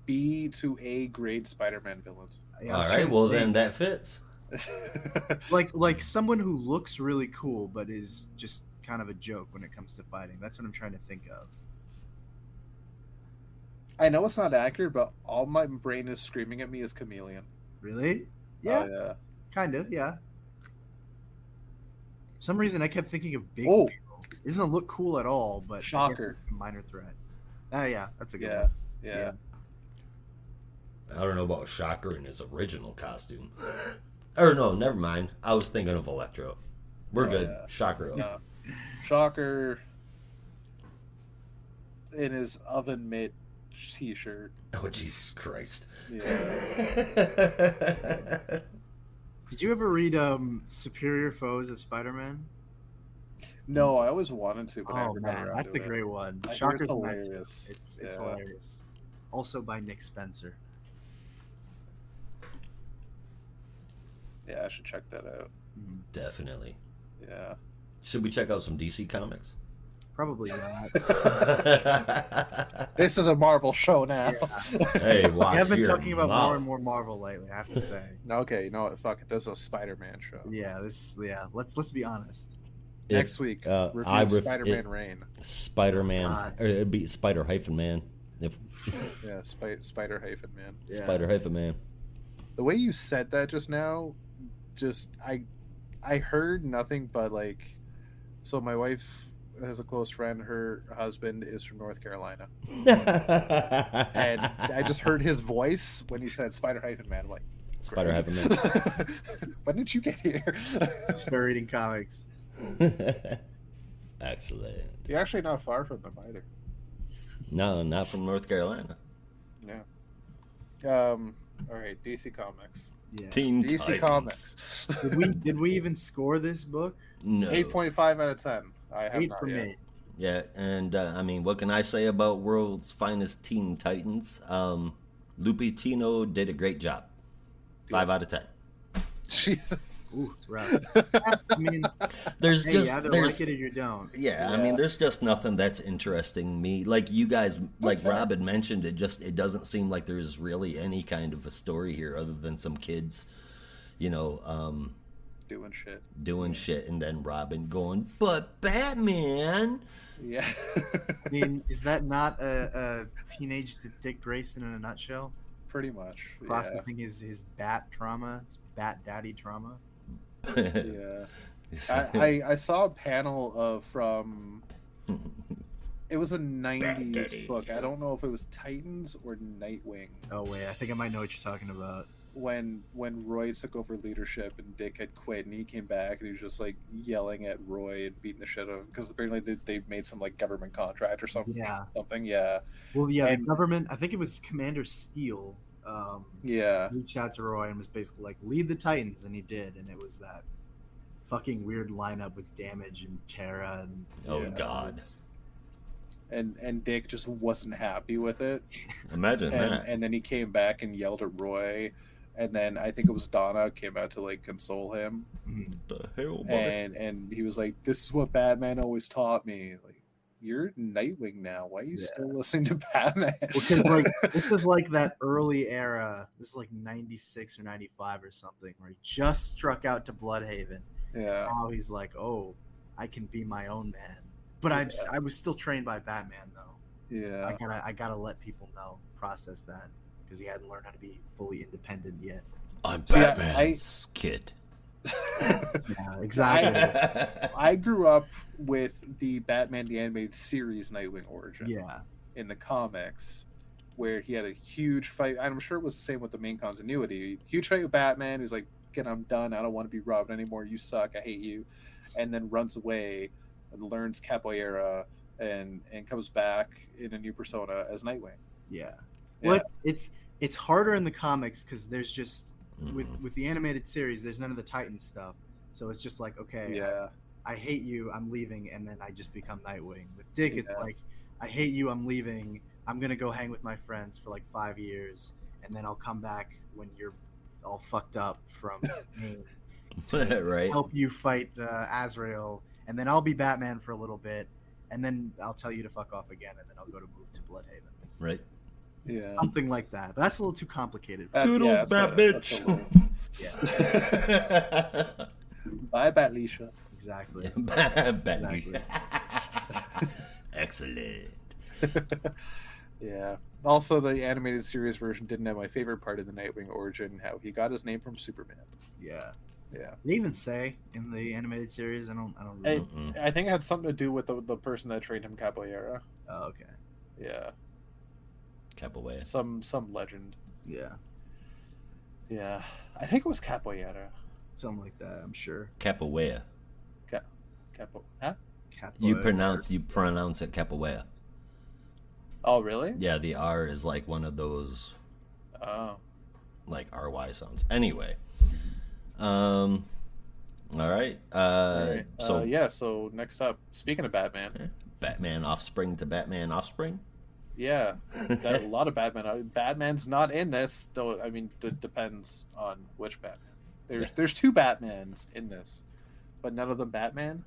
B to A grade Spider-Man villains? Yeah, all right, well then that fits. like someone who looks really cool but is just kind of a joke when it comes to fighting. That's what I'm trying to think of. I know it's not accurate, but all my brain is screaming at me is Chameleon. Really? Yeah. Yeah. Kind of, yeah. For some reason I kept thinking of Big Wheel. It doesn't look cool at all, but Shocker. I guess it's a minor threat. Yeah, that's a good Yeah, one. yeah. I don't know about Shocker in his original costume. Or no, never mind. I was thinking of Electro. We're good. Yeah. Shocker. No. Shocker in his oven mitt t-shirt. Oh, Jesus Christ. Yeah. Did you ever read Superior Foes of Spider-Man? No, I always wanted to, but I Oh never got man, around that's to a it. great one. I hear it's Shocker's in that too. hilarious. It's Yeah. hilarious. Also by Nick Spencer. Yeah, I should check that out. Definitely. Yeah. Should we check out some DC comics? Probably not. This is a Marvel show now. Hey, watch We have been your talking about mouth. more and more Marvel lately, I have to say. Okay, you know what? Fuck it. This is a Spider-Man show. Yeah, let's be honest. Next week, review I ref- Spider-Man it- Reign. Spider-Man, God. or it'd be Spider-Man. If Yeah, Spider-Man. Yeah. Spider-Man. The way you said that just now, I heard nothing but like, so my wife has a close friend, her husband is from North Carolina, and I just heard his voice when he said Spider-Man. I'm like, Spider-Man. when did you get here? Start reading comics. Excellent. You're actually not far from them either. No, not from North Carolina. Yeah. All right, DC Comics. Yeah. Teen DC Titans. Comics. Did we even score this book? No. 8.5 out of 10. I have 8 not from yet. 8. Yeah, and I mean, what can I say about World's Finest Teen Titans? Lupitino did a great job. 5 out of 10. Jesus. Ooh, rough. I mean, There's hey, just you either there's like it or you don't. yeah, I Yeah. mean, there's just nothing that's interesting me. Like you guys, like fair. Rob had mentioned, it doesn't seem like there's really any kind of a story here other than some kids, Doing shit. doing shit, and then Robin going, but Batman. Yeah. I mean, is that not a teenage Dick Grayson in a nutshell? Pretty much. Processing his bat trauma, his bat daddy trauma. Yeah. I saw a panel from it was a 90s book. I don't know if it was Titans or Nightwing. Oh wait, I think I might know what you're talking about. When Roy took over leadership and Dick had quit and he came back and he was just like yelling at Roy and beating the shit out of him because apparently they made some like government contract or something. Yeah. Yeah. Well, yeah, And- the government. I think it was Commander Steele. Yeah. Reached out to Roy and was basically like, "Lead the Titans," and he did, and it was that fucking weird lineup with Damage and Terra and Oh, Yeah. God. And Dick just wasn't happy with it. Imagine that. And then he came back and yelled at Roy. And then I think it was Donna came out to like console him. The hell, mother? And he was like, "This is what Batman always taught me. Like, you're Nightwing now. Why are you still listening to Batman?" because like this is like that early era. This is like '96 or '95 or something, where he just struck out to Bloodhaven. Yeah. Now he's like, "Oh, I can be my own man." But I was still trained by Batman though. Yeah. I gotta let people know, process that, because he hadn't learned how to be fully independent yet. I'm See, Batman's kid. Yeah, exactly. I grew up with the Batman the Animated Series Nightwing origin Yeah. in the comics, where he had a huge fight. I'm sure it was the same with the main continuity. Huge fight with Batman, who's like, "Again, I'm done. I don't want to be Robin anymore. You suck. I hate you," and then runs away and learns capoeira and comes back in a new persona as Nightwing. Yeah. Yeah. Well, it's harder in the comics because there's just with the animated series, there's none of the Titan stuff. So it's just like, okay, Yeah. I hate you, I'm leaving, and then I just become Nightwing. With Dick, it's Yeah. like, I hate you, I'm leaving. I'm gonna go hang with my friends for like 5 years, and then I'll come back when you're all fucked up from pain to Right. help you fight Azrael, and then I'll be Batman for a little bit, and then I'll tell you to fuck off again, and then I'll go to move to Bloodhaven. Right. Yeah. Something like that. But that's a little too complicated. Toodles, that's Bat that's bitch. little- Yeah, Bye, Batlisha. exactly. Batman. Excellent. Yeah. Also, the animated series version didn't have my favorite part of the Nightwing origin, how he got his name from Superman. Yeah. Yeah. They even say in the animated series. I don't really. I think it had something to do with the person that trained him capoeira. Oh, okay. Yeah. Capoeira. Some legend. Yeah. Yeah. I think it was capoeira. Something like that. I'm sure. Capoeira. Huh? You pronounce it capoeira. Oh, really? Yeah, the R is like one of those like RY sounds. Anyway. All right. So next up, speaking of Batman. Batman offspring to Batman offspring? Yeah. A lot of Batman. Batman's not in this, though. I mean, it depends on which Batman. There's two Batmans in this, but none of them Batman.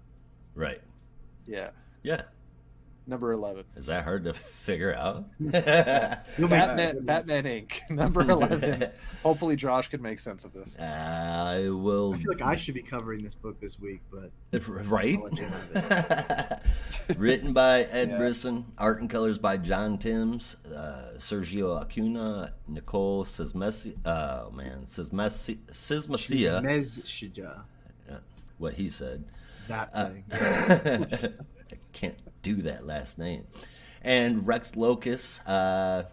Right. Yeah. Yeah. Number 11. Is that hard to figure out? Batman Inc. Number 11. Hopefully Josh can make sense of this. I will. I feel like I should be covering this book this week, but right. Written by Ed Brisson, art and colors by John Timms, Sergio Acuna, Nicole Sismacia. Oh man, Sismacia. What he said. That thing. I can't do that last name. And Rex Locus on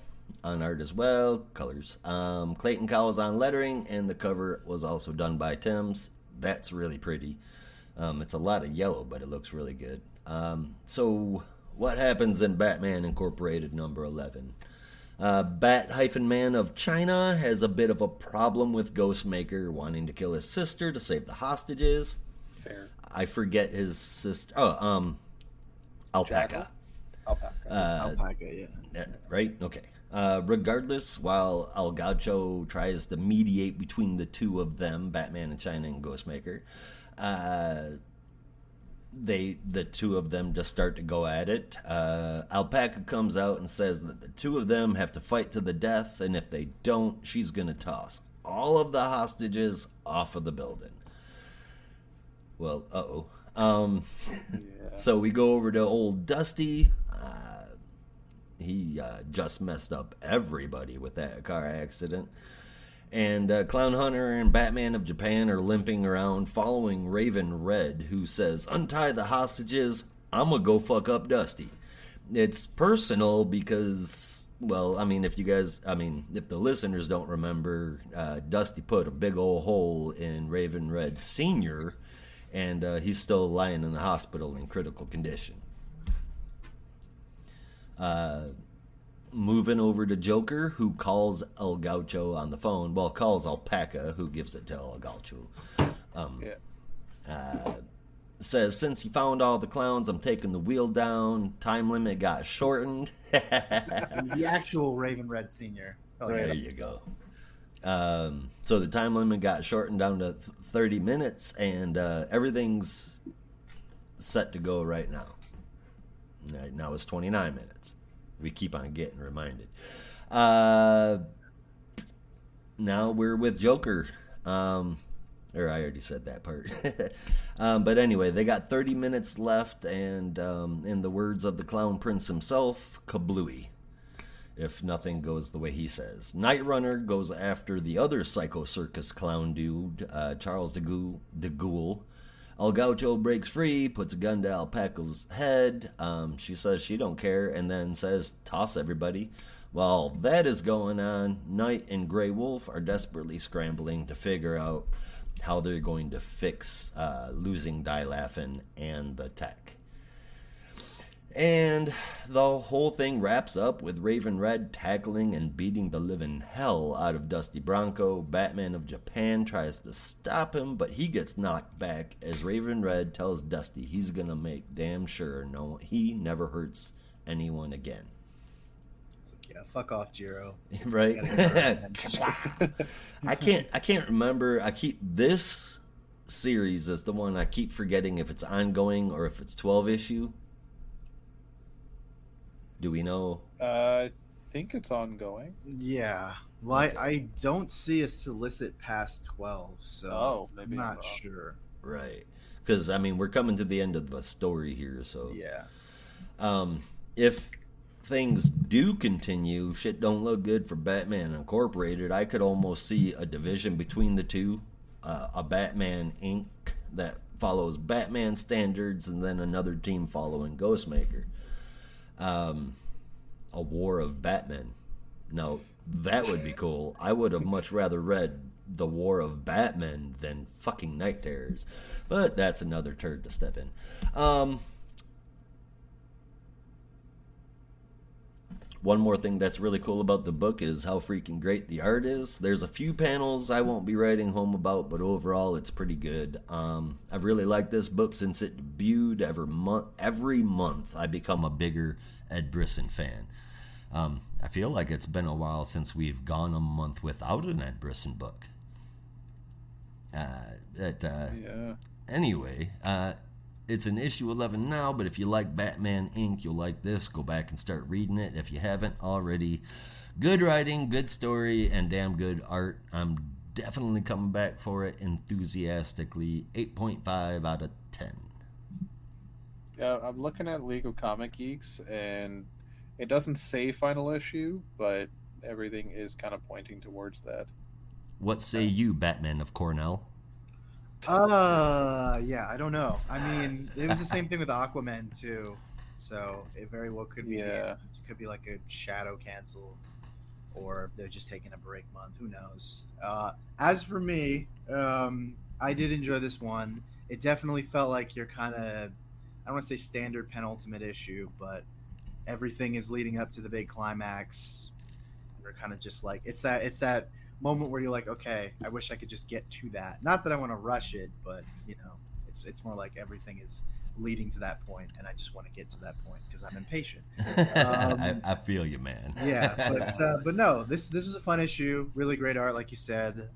art as well, colors. Clayton Cowles on lettering, and the cover was also done by Timms. That's really pretty. It's a lot of yellow, but it looks really good. So what happens in Batman Incorporated number 11? Bat-Man of China has a bit of a problem with Ghostmaker wanting to kill his sister to save the hostages. Fair. I forget his sister. Alpaca. Alpaca, yeah. Right? Okay. Regardless, while El Gaucho tries to mediate between the two of them, Batman and China and Ghostmaker, the two of them just start to go at it. Alpaca comes out and says that the two of them have to fight to the death, and if they don't, she's going to toss all of the hostages off of the building. Well, So we go over to old Dusty. He just messed up everybody with that car accident. And Clown Hunter and Batman of Japan are limping around following Raven Red, who says, "Untie the hostages, I'm gonna go fuck up Dusty." It's personal because, well, I mean, if the listeners don't remember, Dusty put a big old hole in Raven Red Sr., and he's still lying in the hospital in critical condition. Moving over to Joker, who calls El Gaucho on the phone. Well, calls Alpaca, who gives it to El Gaucho. Says, since you found all the clowns, I'm taking the wheel down. Time limit got shortened. The actual Raven Red Sr. There you go. So the time limit got shortened down to 30 minutes, and everything's set to go right now. Right now it's 29 minutes. We keep on getting reminded. Now we're with Joker. Or I already said that part. But anyway, they got 30 minutes left, and in the words of the Clown Prince himself, kablooey. If nothing goes the way he says. Night Runner goes after the other Psycho Circus clown dude, Charles de Gaulle. El Gaucho breaks free, puts a gun to Alpaca's head. She says she don't care, and then says, toss everybody. While that is going on, Knight and Grey Wolf are desperately scrambling to figure out how they're going to fix losing Die Laughing and the tech. And the whole thing wraps up with Raven Red tackling and beating the living hell out of Dusty Bronco. Batman of Japan tries to stop him, but he gets knocked back as Raven Red tells Dusty he's gonna make damn sure he never hurts anyone again. It's like, yeah, fuck off, Jiro. Right? I can't remember. This series is the one I keep forgetting if it's ongoing or if it's 12 issue. Do we know? I think it's ongoing. Yeah. Well, okay. I don't see a solicit past 12, so maybe I'm not sure. Right. Because, I mean, we're coming to the end of the story here, so... Yeah. If things do continue, shit don't look good for Batman Incorporated. I could almost see a division between the two. a Batman Inc. that follows Batman standards, and then another team following Ghostmaker. A War of Batmen. Now, that would be cool. I would have much rather read The War of Batman than fucking Night Terrors. But that's another turd to step in. One more thing that's really cool about the book is how freaking great the art is. There's a few panels I won't be writing home about, but overall it's pretty good. I've really liked this book since it debuted. Every month I become a bigger Ed Brisson fan. I feel like it's been a while since we've gone a month without an Ed Brisson book. Yeah. Anyway, it's an issue 11 now, but if you like Batman Inc., you'll like this. Go back and start reading it if you haven't already. Good writing, good story, and damn good art. I'm definitely coming back for it enthusiastically. 8.5 out of 10. Yeah, I'm looking at League of Comic Geeks, and it doesn't say final issue, but everything is kind of pointing towards that. What say you, Batman of Cornell? Yeah, I don't know. I mean, it was the same thing with Aquaman too, so it very well could be. Yeah. It could be like a shadow cancel, or they're just taking a break month. Who knows? As for me, I did enjoy this one. It definitely felt like you're kind of, I don't want to say standard penultimate issue, but everything is leading up to the big climax. You're kind of just like it's that moment where you're like, okay, I wish I could just get to that. Not that I want to rush it, but you know, it's more like everything is leading to that point, and I just want to get to that point because I'm impatient. I feel you, man. Yeah, but no, this was a fun issue. Really great art, like you said.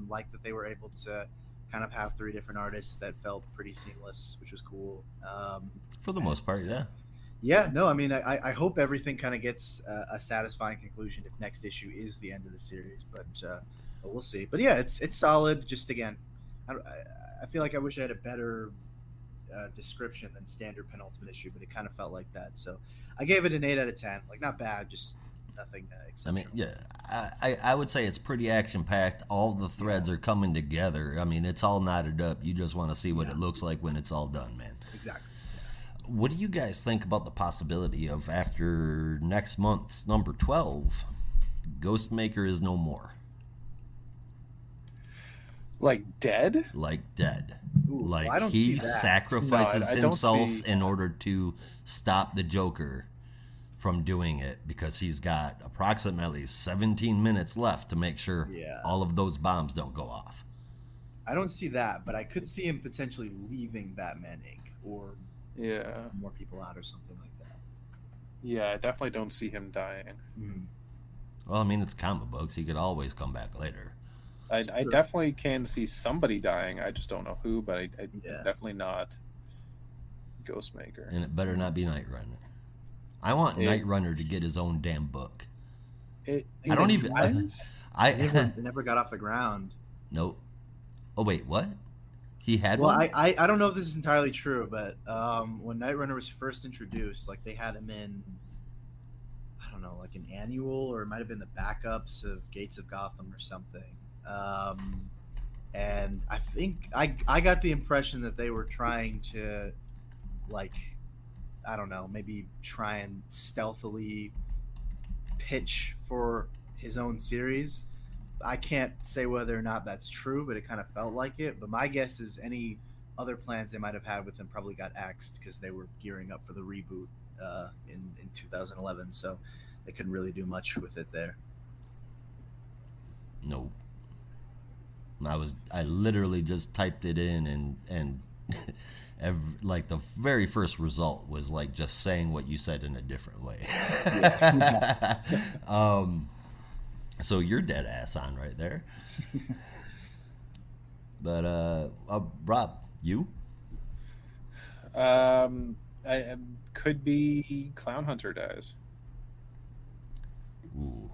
Like that they were able to kind of have 3 different artists that felt pretty seamless, which was cool. For the most part, yeah. Yeah, no, I mean, I hope everything kind of gets a satisfying conclusion if next issue is the end of the series, but we'll see. But yeah, it's solid. Just again, I feel like I wish I had a better description than standard penultimate issue, but it kind of felt like that. So I gave it an 8 out of 10. Like, not bad, just nothing exceptional. I mean, yeah, I would say it's pretty action packed. All the threads are coming together. I mean, it's all knotted up. You just want to see what it looks like when it's all done, man. Exactly. What do you guys think about the possibility of after next month's number 12, Ghostmaker is no more? Like dead? Like dead. Ooh, like I don't he see that. No, sacrifices I don't himself see in that. order to stop the Joker from doing it because he's got approximately 17 minutes left to make sure all of those bombs don't go off. I don't see that, but I could see him potentially leaving Batman Inc. or Yeah. more people out or something like that. Yeah, I definitely don't see him dying. Mm. Well, I mean, it's comic books. He could always come back later. I definitely can see somebody dying. I just don't know who, but I Yeah. definitely not Ghostmaker. And it better not be Night Runner. I want Night Runner to get his own damn book. I don't even... It never got off the ground. Nope. Oh, wait, what? He had Well, one? I don't know if this is entirely true, but when Night Runner was first introduced, like they had him in, I don't know, like an annual, or it might have been the backups of Gates of Gotham or something. And I think I got the impression that they were trying to, like, I don't know, maybe try and stealthily pitch for his own series. I can't say whether or not that's true, but it kind of felt like it. But my guess is any other plans they might have had with him probably got axed because they were gearing up for the reboot in 2011. So they couldn't really do much with it there. Nope. I literally just typed it in and like the very first result was like just saying what you said in a different way. So you're dead ass on right there. But Rob, you? I could be Clown Hunter dies. Ooh.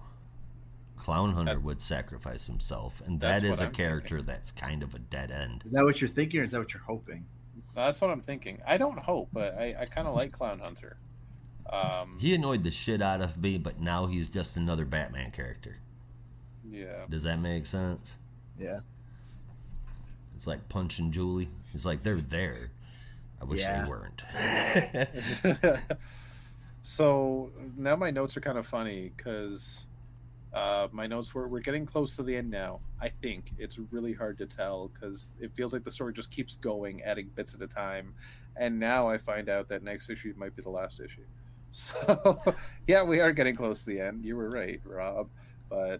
Clown Hunter would sacrifice himself, and that is a character that's kind of a dead end. Is that what you're thinking, or is that what you're hoping? That's what I'm thinking. I don't hope, but I kind of like Clown Hunter. He annoyed the shit out of me, but now he's just another Batman character. Yeah. Does that make sense? Yeah. It's like Punch and Julie. It's like they're there. I wish they weren't. So now my notes are kind of funny because my notes we're getting close to the end now. I think it's really hard to tell because it feels like the story just keeps going, adding bits at a time. And now I find out that next issue might be the last issue. So yeah, we are getting close to the end. You were right, Rob. But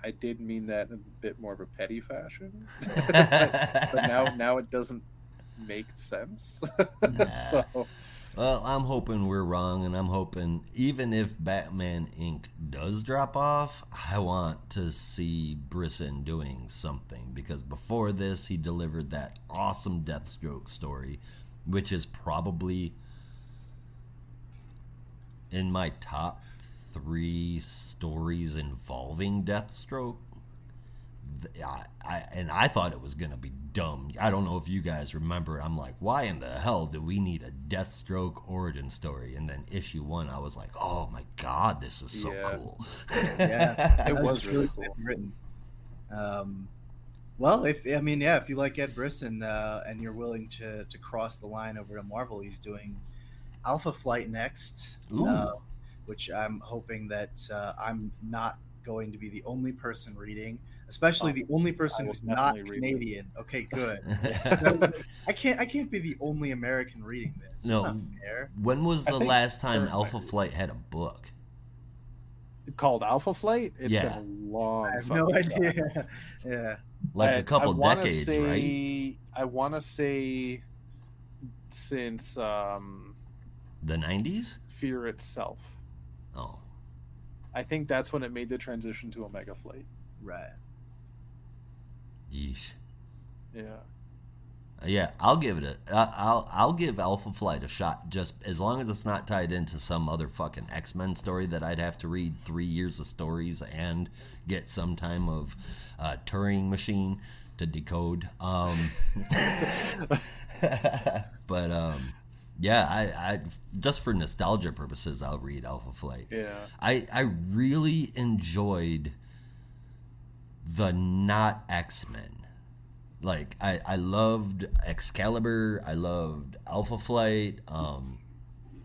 I did mean that in a bit more of a petty fashion. but now it doesn't make sense. So well, I'm hoping we're wrong, and I'm hoping even if Batman Inc. does drop off, I want to see Brisson doing something, because before this, he delivered that awesome Deathstroke story, which is probably in my top 3 stories involving Deathstroke. I thought it was gonna be dumb. I don't know if you guys remember. I'm like, why in the hell do we need a Deathstroke origin story? And then issue 1, I was like, oh my god, this is so cool. Yeah, it was really cool. Written. Well, if you like Ed Brisson and you're willing to cross the line over to Marvel, he's doing Alpha Flight next, which I'm hoping that I'm not going to be the only person reading, especially the only person who's not Canadian. Okay, good. I can't be the only American reading this. No. That's not fair. When was the last time Alpha Flight had a book? Called Alpha Flight? It's been a long I have no idea. Yeah. Like a couple decades, right? I want to say since the 90s? Fear itself. Oh. I think that's when it made the transition to Omega Flight. Right. Yeesh. Yeah. Yeah, I'll give it I'll give Alpha Flight a shot, just as long as it's not tied into some other fucking X-Men story that I'd have to read 3 years of stories and get some time of Turing machine to decode. But yeah, I just for nostalgia purposes, I'll read Alpha Flight. Yeah. I really enjoyed the not X-Men. Like, I loved Excalibur, I loved Alpha Flight.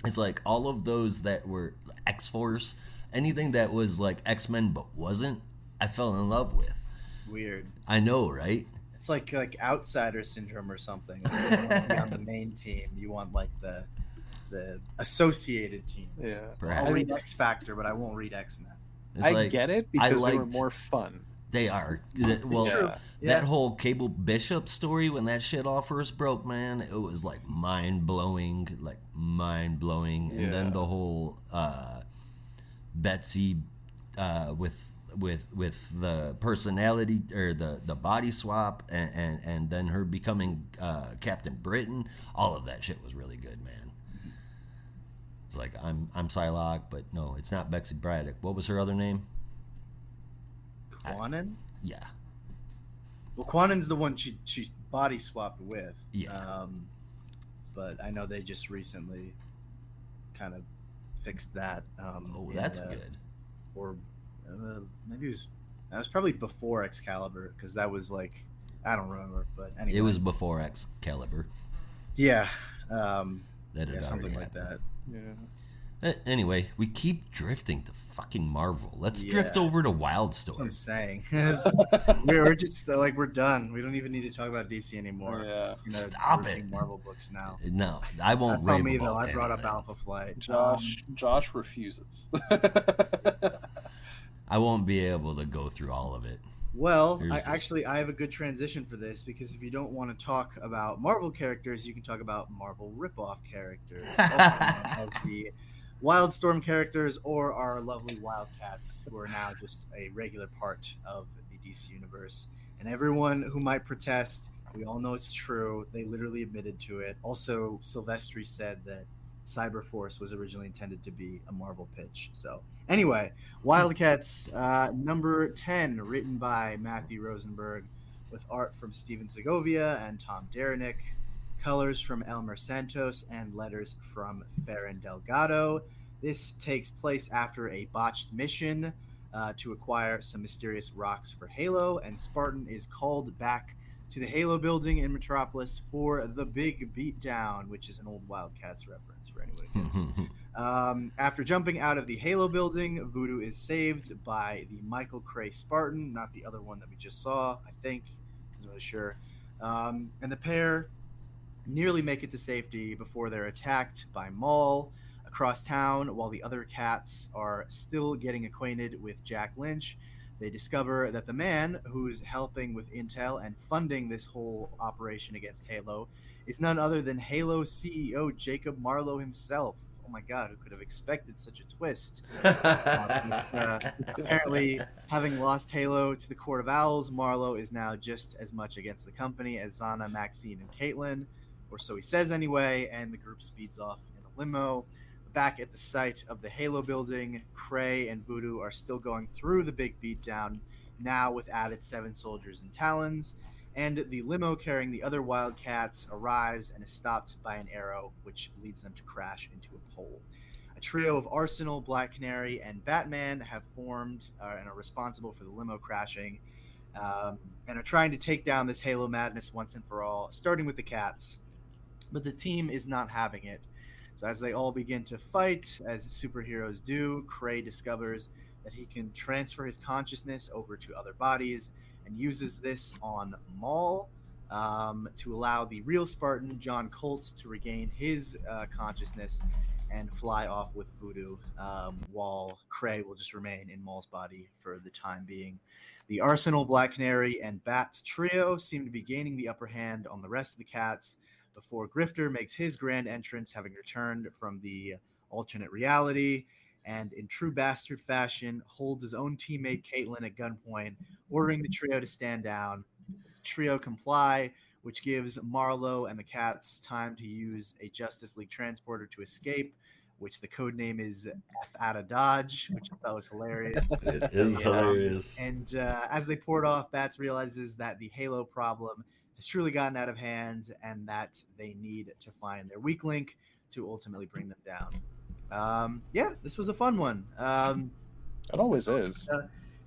It's like all of those that were X-Force, anything that was like X-Men but wasn't, I fell in love with. Weird. I know, right? It's like outsider syndrome or something. Like, you don't want to be on the main team. You want like the associated teams. Yeah. Perhaps. I'll read X Factor, but I won't read X-Men. I get it because they were more fun. They are. Well, that whole Cable Bishop story, when that shit all first broke, man, it was like mind-blowing. And then the whole Betsy with the personality or the body swap and then her becoming Captain Britain, all of that shit was really good, man. It's like I'm Psylocke, but no, it's not Betsy Braddock. What was her other name? Quanon? Yeah. Well, Quanon's the one she body swapped with. Yeah. But I know they just recently kind of fixed that. That's good. Or maybe that was probably before Excalibur, because that was like, I don't remember, but anyway. It was before Excalibur. Yeah. Something like that. Yeah. Anyway, we keep drifting to fucking Marvel. Let's drift over to WildC.A.T.s. That's what I'm saying. we're just like, we're done. We don't even need to talk about DC anymore. Yeah. Stop it. Marvel books now. No, I won't. That's on me though. I brought up Alpha Flight. Josh refuses. I won't be able to go through all of it. Well, I have a good transition for this, because if you don't want to talk about Marvel characters, you can talk about Marvel ripoff characters, also known as the Wildstorm characters, or our lovely Wildcats, who are now just a regular part of the DC universe. And everyone who might protest, we all know it's true. They literally admitted to it. Also, Silvestri said that Cyberforce was originally intended to be a Marvel pitch. So anyway, Wildcats number 10, written by Matthew Rosenberg, with art from Steven Segovia and Tom Derenick, colors from Elmer Santos, and letters from Ferran Delgado. This takes place after a botched mission to acquire some mysterious rocks for Halo, and Spartan is called back to the Halo building in Metropolis for the big beatdown, which is an old WildC.A.T.s reference for anyone who gets it. After jumping out of the Halo building, Voodoo is saved by the Michael Cray Spartan, not the other one that we just saw, I think. I'm not really sure. And the pair nearly make it to safety before they're attacked by Maul across town. While the other cats are still getting acquainted with Jack Lynch, they discover that the man who's helping with intel and funding this whole operation against Halo is none other than Halo's CEO Jacob Marlowe himself. Oh my god, who could have expected such a twist? Apparently, having lost Halo to the Court of Owls, Marlowe is now just as much against the company as Zatanna, Maxine, and Caitlin, or so he says anyway, and the group speeds off in a limo. Back at the site of the Halo building, Cray and Voodoo are still going through the big beatdown, now with added 7 soldiers and Talons, and the limo carrying the other Wildcats arrives and is stopped by an arrow, which leads them to crash into a pole. A trio of Arsenal, Black Canary, and Batman have formed and are responsible for the limo crashing, and are trying to take down this Halo madness once and for all, starting with the cats. But the team is not having it. So as they all begin to fight, as superheroes do, Cray discovers that he can transfer his consciousness over to other bodies and uses this on Maul to allow the real Spartan, John Colt, to regain his consciousness and fly off with Voodoo, while Cray will just remain in Maul's body for the time being. The Arsenal, Black Canary, and Bats trio seem to be gaining the upper hand on the rest of the cats, before Grifter makes his grand entrance, having returned from the alternate reality, and in true bastard fashion, holds his own teammate Caitlin at gunpoint, ordering the trio to stand down. The trio comply, which gives Marlowe and the cats time to use a Justice League transporter to escape, which the code name is F out of Dodge, which I thought was hilarious. It is hilarious. And as they poured off, Bats realizes that the Halo problem has truly gotten out of hand and that they need to find their weak link to ultimately bring them down. Yeah, this was a fun one. It always is.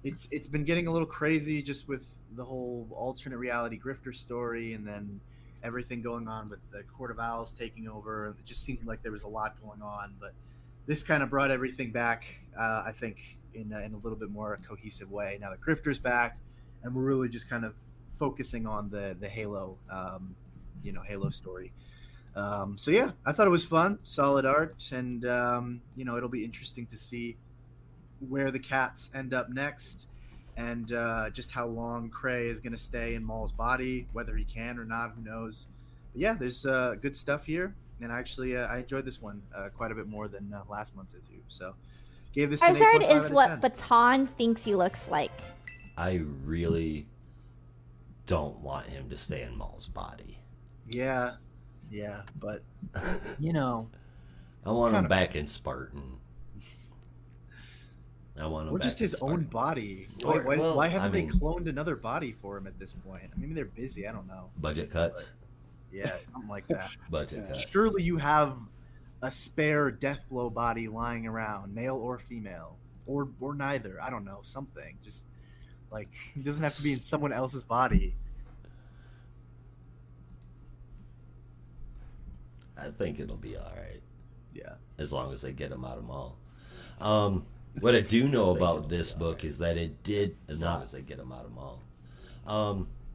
It's been getting a little crazy just with the whole alternate reality Grifter story, and then everything going on with the Court of Owls taking over. It just seemed like there was a lot going on, but this kind of brought everything back, I think, in a little bit more cohesive way. Now that Grifter's back, and we're really just kind of focusing on the Halo, Halo story. So yeah, I thought it was fun, solid art, and it'll be interesting to see where the cats end up next, and just how long Cray is going to stay in Maul's body, whether he can or not, who knows. But yeah, there's good stuff here, and actually I enjoyed this one quite a bit more than last month's issue. So gave this. Charizard is what Baton thinks he looks like. I really don't want him to stay in Maul's body. Yeah, but I want him back in Spartan. I want him or back just his in Spartan. own body. Well, why haven't they cloned another body for him at this point? Maybe they're busy. I don't know. Budget cuts. But, yeah, something like that. Budget cuts. Surely you have a spare Deathblow body lying around, male or female, or neither. I don't know, something. Just like it doesn't have to be in someone else's body. I think it'll be all right. Yeah. As long as they get him out of Maul. What I do know about this book is that it did, as long as they get him out of Maul.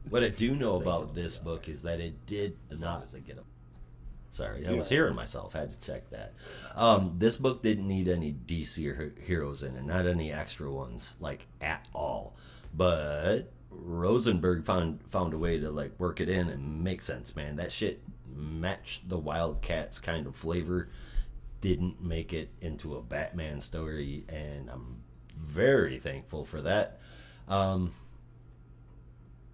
What I do know about this book is that it did, as long as they get him. Sorry, I was hearing myself. I had to check that. This book didn't need any DC heroes in it, not any extra ones, like at all. But Rosenberg found a way to like work it in and make sense, man. That shit matched the WildC.A.T.s kind of flavor. Didn't make it into a Batman story, and I'm very thankful for that.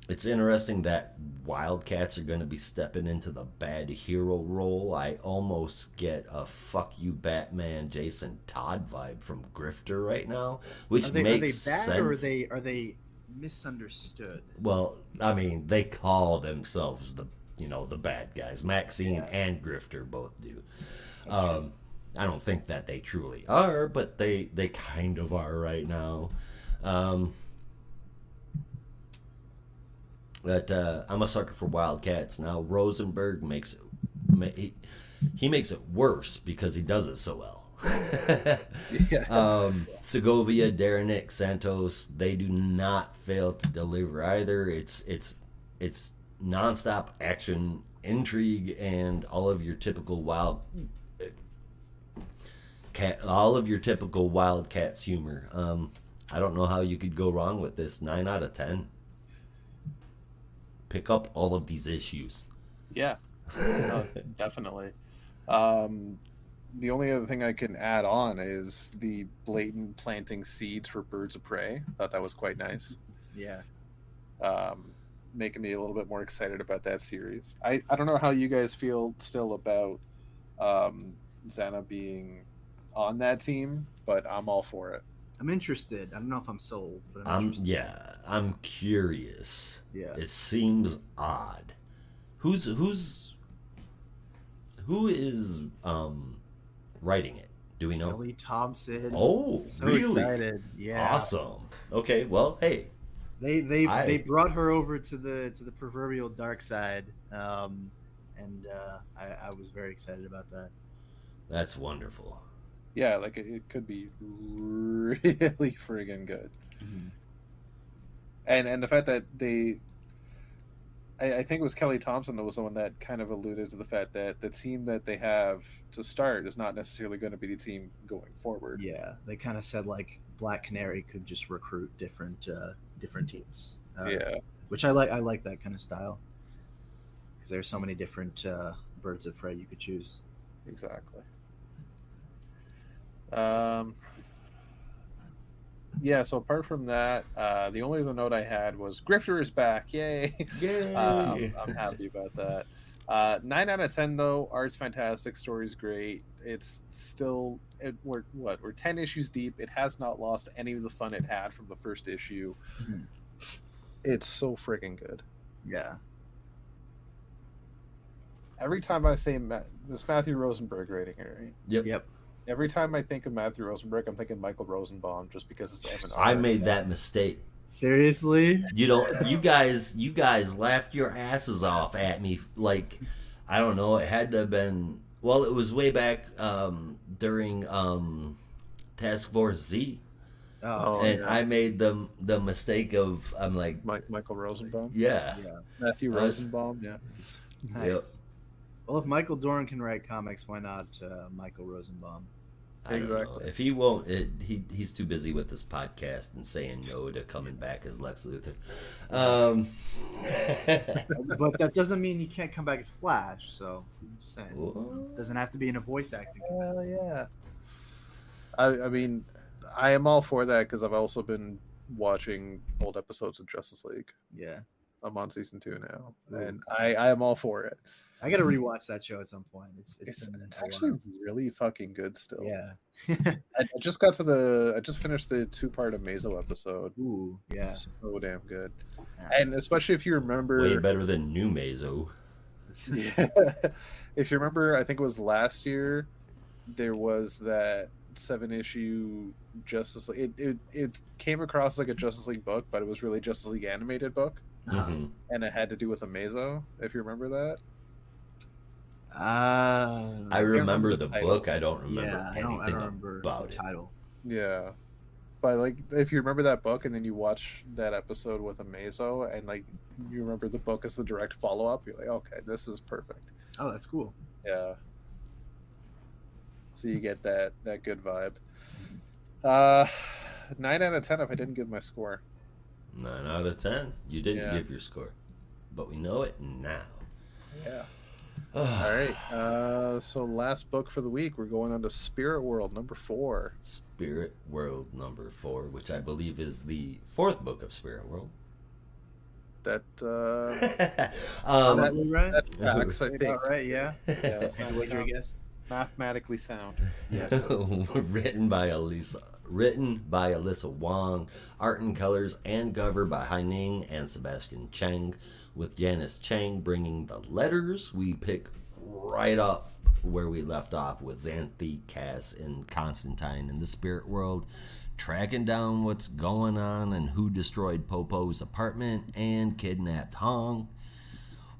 It's interesting that WildC.A.T.s are going to be stepping into the bad hero role. I almost get a "fuck you, Batman" Jason Todd vibe from Grifter right now, which makes sense. Or are they misunderstood? Well, I mean, they call themselves the bad guys. Maxine and Grifter both do. I don't think that they truly are, but they kind of are right now. Um, but I'm a sucker for Wildcats. Now Rosenberg makes it. He makes it worse because he does it so well. Yeah. Segovia, Darenick, Santos, they do not fail to deliver either. It's nonstop action, intrigue, and all of your typical Wildcats humor. I don't know how you could go wrong with this. 9 out of 10. Pick up all of these issues. Yeah, definitely. The only other thing I can add on is the blatant planting seeds for Birds of Prey. Thought that was quite nice. Yeah. Making me a little bit more excited about that series. I don't know how you guys feel still about Zatanna being on that team, but I'm all for it. I'm interested. I don't know if I'm sold, but I'm interested. Yeah, I'm curious. Yeah. It seems odd. Who is writing it? Do we know? Kelly Thompson. Oh, so really? Excited. Yeah. Awesome. Okay, well, hey. They brought her over to the proverbial dark side, and I was very excited about that. That's wonderful. Yeah, like it could be really friggin' good. Mm-hmm. And the fact that I think it was Kelly Thompson that was the one that kind of alluded to the fact that the team that they have to start is not necessarily going to be the team going forward. Yeah, they kind of said like Black Canary could just recruit different teams. Yeah, which I like. I like that kind of style because there's so many different birds of prey you could choose. Exactly. Yeah, so apart from that, the only other note I had was Grifter is back. Yay! Yay! I'm happy about that. 9 out of 10 though. Art's fantastic, story's great. It's still we're 10 issues deep. It has not lost any of the fun it had from the first issue. Mm-hmm. It's so freaking good. Yeah. Every time I say this Matthew Rosenberg rating here, right? Yep. Every time I think of Matthew Rosenberg, I'm thinking Michael Rosenbaum, just because it's Evan. I made that mistake. Seriously? You guys laughed your asses off at me. Like, I don't know. It had to have been. Well, it was way back during Task Force Z. Oh, and yeah. I made the mistake of I'm like Michael Rosenbaum. Yeah. Matthew Rosenbaum. Yeah. Nice. Yep. Well, if Michael Dorn can write comics, why not Michael Rosenbaum? Exactly. If he won't, he's too busy with this podcast and saying no to coming back as Lex Luthor. But that doesn't mean you can't come back as Flash. So I'm just saying, it doesn't have to be in a voice acting. Hell yeah. I mean, I am all for that because I've also been watching old episodes of Justice League. Yeah. I'm on season 2 now, and I am all for it. I got to rewatch that show at some point. It's actually really fucking good still. Yeah. I just finished the 2-part Amazo episode. Ooh, yeah. So damn good. And especially if you remember, way better than New Mazo. If you remember, I think it was last year, there was that 7-issue Justice League. It came across like a Justice League book, but it was really Justice League animated book. Mm-hmm. And it had to do with Amazo, if you remember that. I remember the book. I don't remember anything I don't remember about the title. Yeah, but like if you remember that book and then you watch that episode with Amazo and like you remember the book as the direct follow-up, you're like, okay, this is perfect. Oh, that's cool. Yeah. So you get that good vibe. 9 out of 10 if I didn't give my score. 9 out of 10. You didn't give your score, but we know it now. Yeah. All right. So last book for the week, we're going on to Spirit World number 4. Spirit World number 4, which I believe is the 4th book of Spirit World. That right? That tracks, I think. Right? Yeah. Yeah. Wager, I guess. Mathematically sound. Yes. Written by Alyssa Wong, art and colors and cover by Haining and Sebastian Cheng, with Janice Chang bringing the letters. We pick right up where we left off with Xanthi, Cass, and Constantine in the Spirit World. tracking down what's going on and who destroyed Popo's apartment and kidnapped Hong.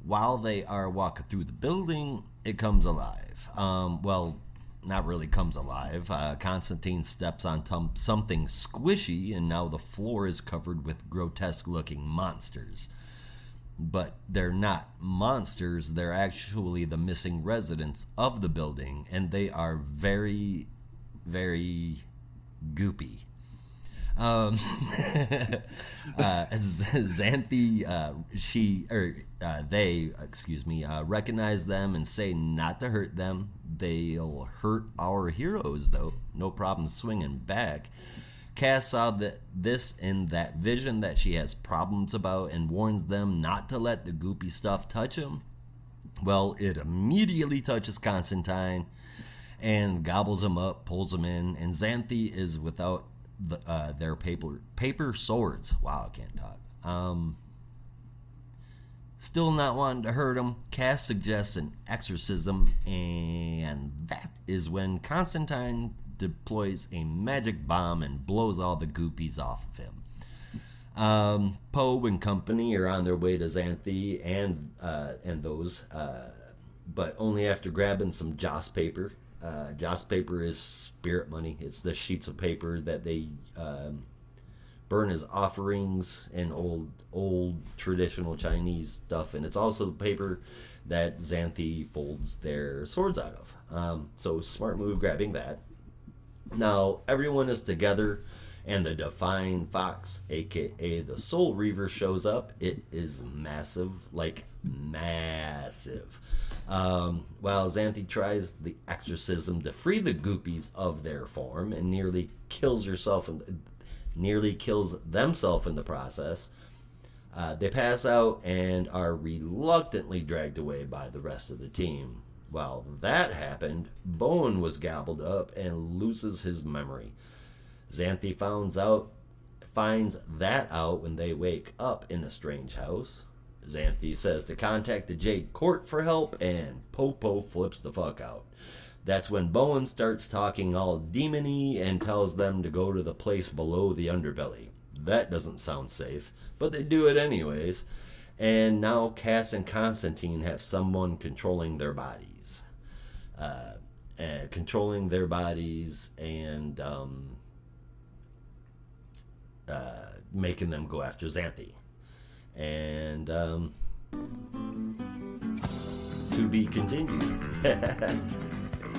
While they are walking through the building, it comes alive. Well, not really comes alive. Constantine steps on something squishy, and now the floor is covered with grotesque-looking monsters. But they're not monsters, they're actually the missing residents of the building, and they are very, very goopy. Xanthi, they recognize them and say not to hurt them. They'll hurt our heroes, though. No problem swinging back. Cass saw this in that vision that she has problems about and warns them not to let the goopy stuff touch them. Well, it immediately touches Constantine and gobbles him up, pulls him in, and Xanthi is without their paper swords. Wow, I can't talk. Still not wanting to hurt him, Cass suggests an exorcism, and that is when Constantine deploys a magic bomb and blows all the goopies off of him. Poe and company are on their way to Xanthi and those, but only after grabbing some joss paper. Joss paper is spirit money. It's the sheets of paper that they burn as offerings in old traditional Chinese stuff, and it's also the paper that Xanthi folds their swords out of. So smart move grabbing that. Now everyone is together, and the Divine Fox, aka the Soul Reaver, shows up. It is massive, like massive. While Xanthi tries the exorcism to free the goopies of their form and nearly kills themselves in the process, they pass out and are reluctantly dragged away by the rest of the team. While that happened, Bowen was gobbled up and loses his memory. Xanthi finds that out when they wake up in a strange house. Xanthi says to contact the Jade Court for help, and Popo flips the fuck out. That's when Bowen starts talking all demony and tells them to go to the place below the underbelly. That doesn't sound safe, but they do it anyways. And now Cass and Constantine have someone controlling their bodies. And making them go after Xanthi. And to be continued.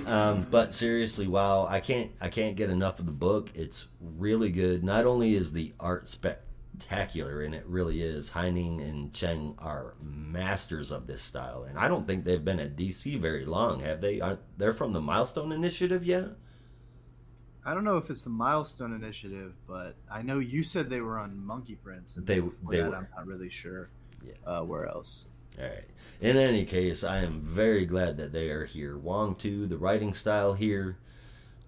But seriously, wow, I can't get enough of the book. It's really good. Not only is the art spectacular, and it really is. Haining and Cheng are masters of this style, and I don't think they've been at DC very long, have they? They're from the Milestone Initiative yet? I don't know if it's the Milestone Initiative, but I know you said they were on Monkey Prince, and they were. I'm not really sure where else. All right. In any case, I am very glad that they are here. Wong too, the writing style here,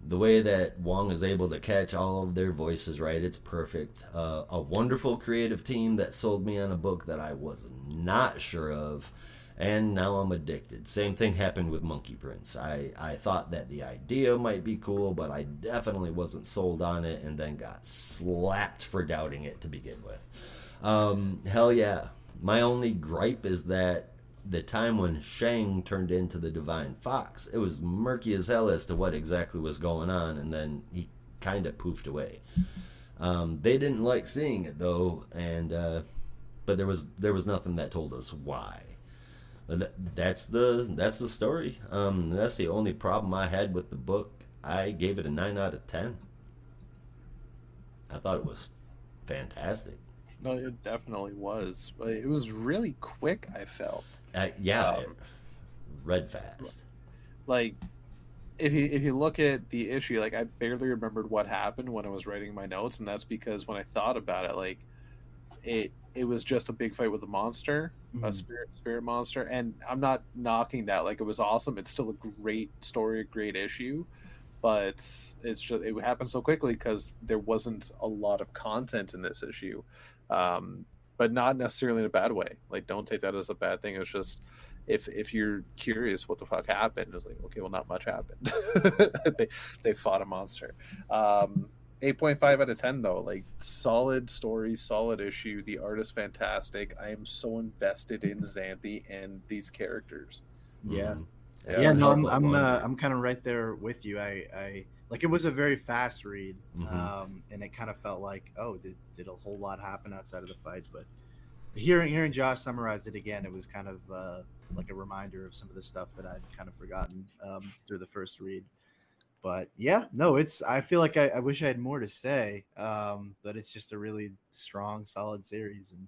the way that Wong is able to catch all of their voices right, it's perfect. A wonderful creative team that sold me on a book that I was not sure of, and now I'm addicted. Same thing happened with Monkey Prince. I thought that the idea might be cool, but I definitely wasn't sold on it, and then got slapped for doubting it to begin with. Hell yeah. My only gripe is that the time when Shang turned into the Divine Fox, it was murky as hell as to what exactly was going on, and then he kind of poofed away. They didn't like seeing it though, and but there was nothing that told us why. That's the story. That's the only problem I had with the book. I gave it a 9 out of 10. I thought it was fantastic. No, it definitely was. It was really quick, I felt. It read fast. Like, if you look at the issue, like, I barely remembered what happened when I was writing my notes, and that's because when I thought about it, like, it was just a big fight with a monster, a spirit monster, and I'm not knocking that. Like, it was awesome. It's still a great story, a great issue, but it's just, it happened so quickly because there wasn't a lot of content in this issue. But not necessarily in a bad way. Like, don't take that as a bad thing. It's just, if you're curious what the fuck happened, it's like, okay, well, not much happened. they fought a monster. 8.5 out of 10 though. Like solid story, solid issue. The art is fantastic. I am so invested in Xanthi and these characters. Yeah. Mm-hmm. Yeah, no, I'm kind of right there with you. I like, it was a very fast read, and it kind of felt like, oh, did a whole lot happen outside of the fight? But hearing Josh summarize it again, it was kind of like a reminder of some of the stuff that I'd kind of forgotten through the first read. But yeah, no, I feel like I wish I had more to say, but it's just a really strong, solid series, and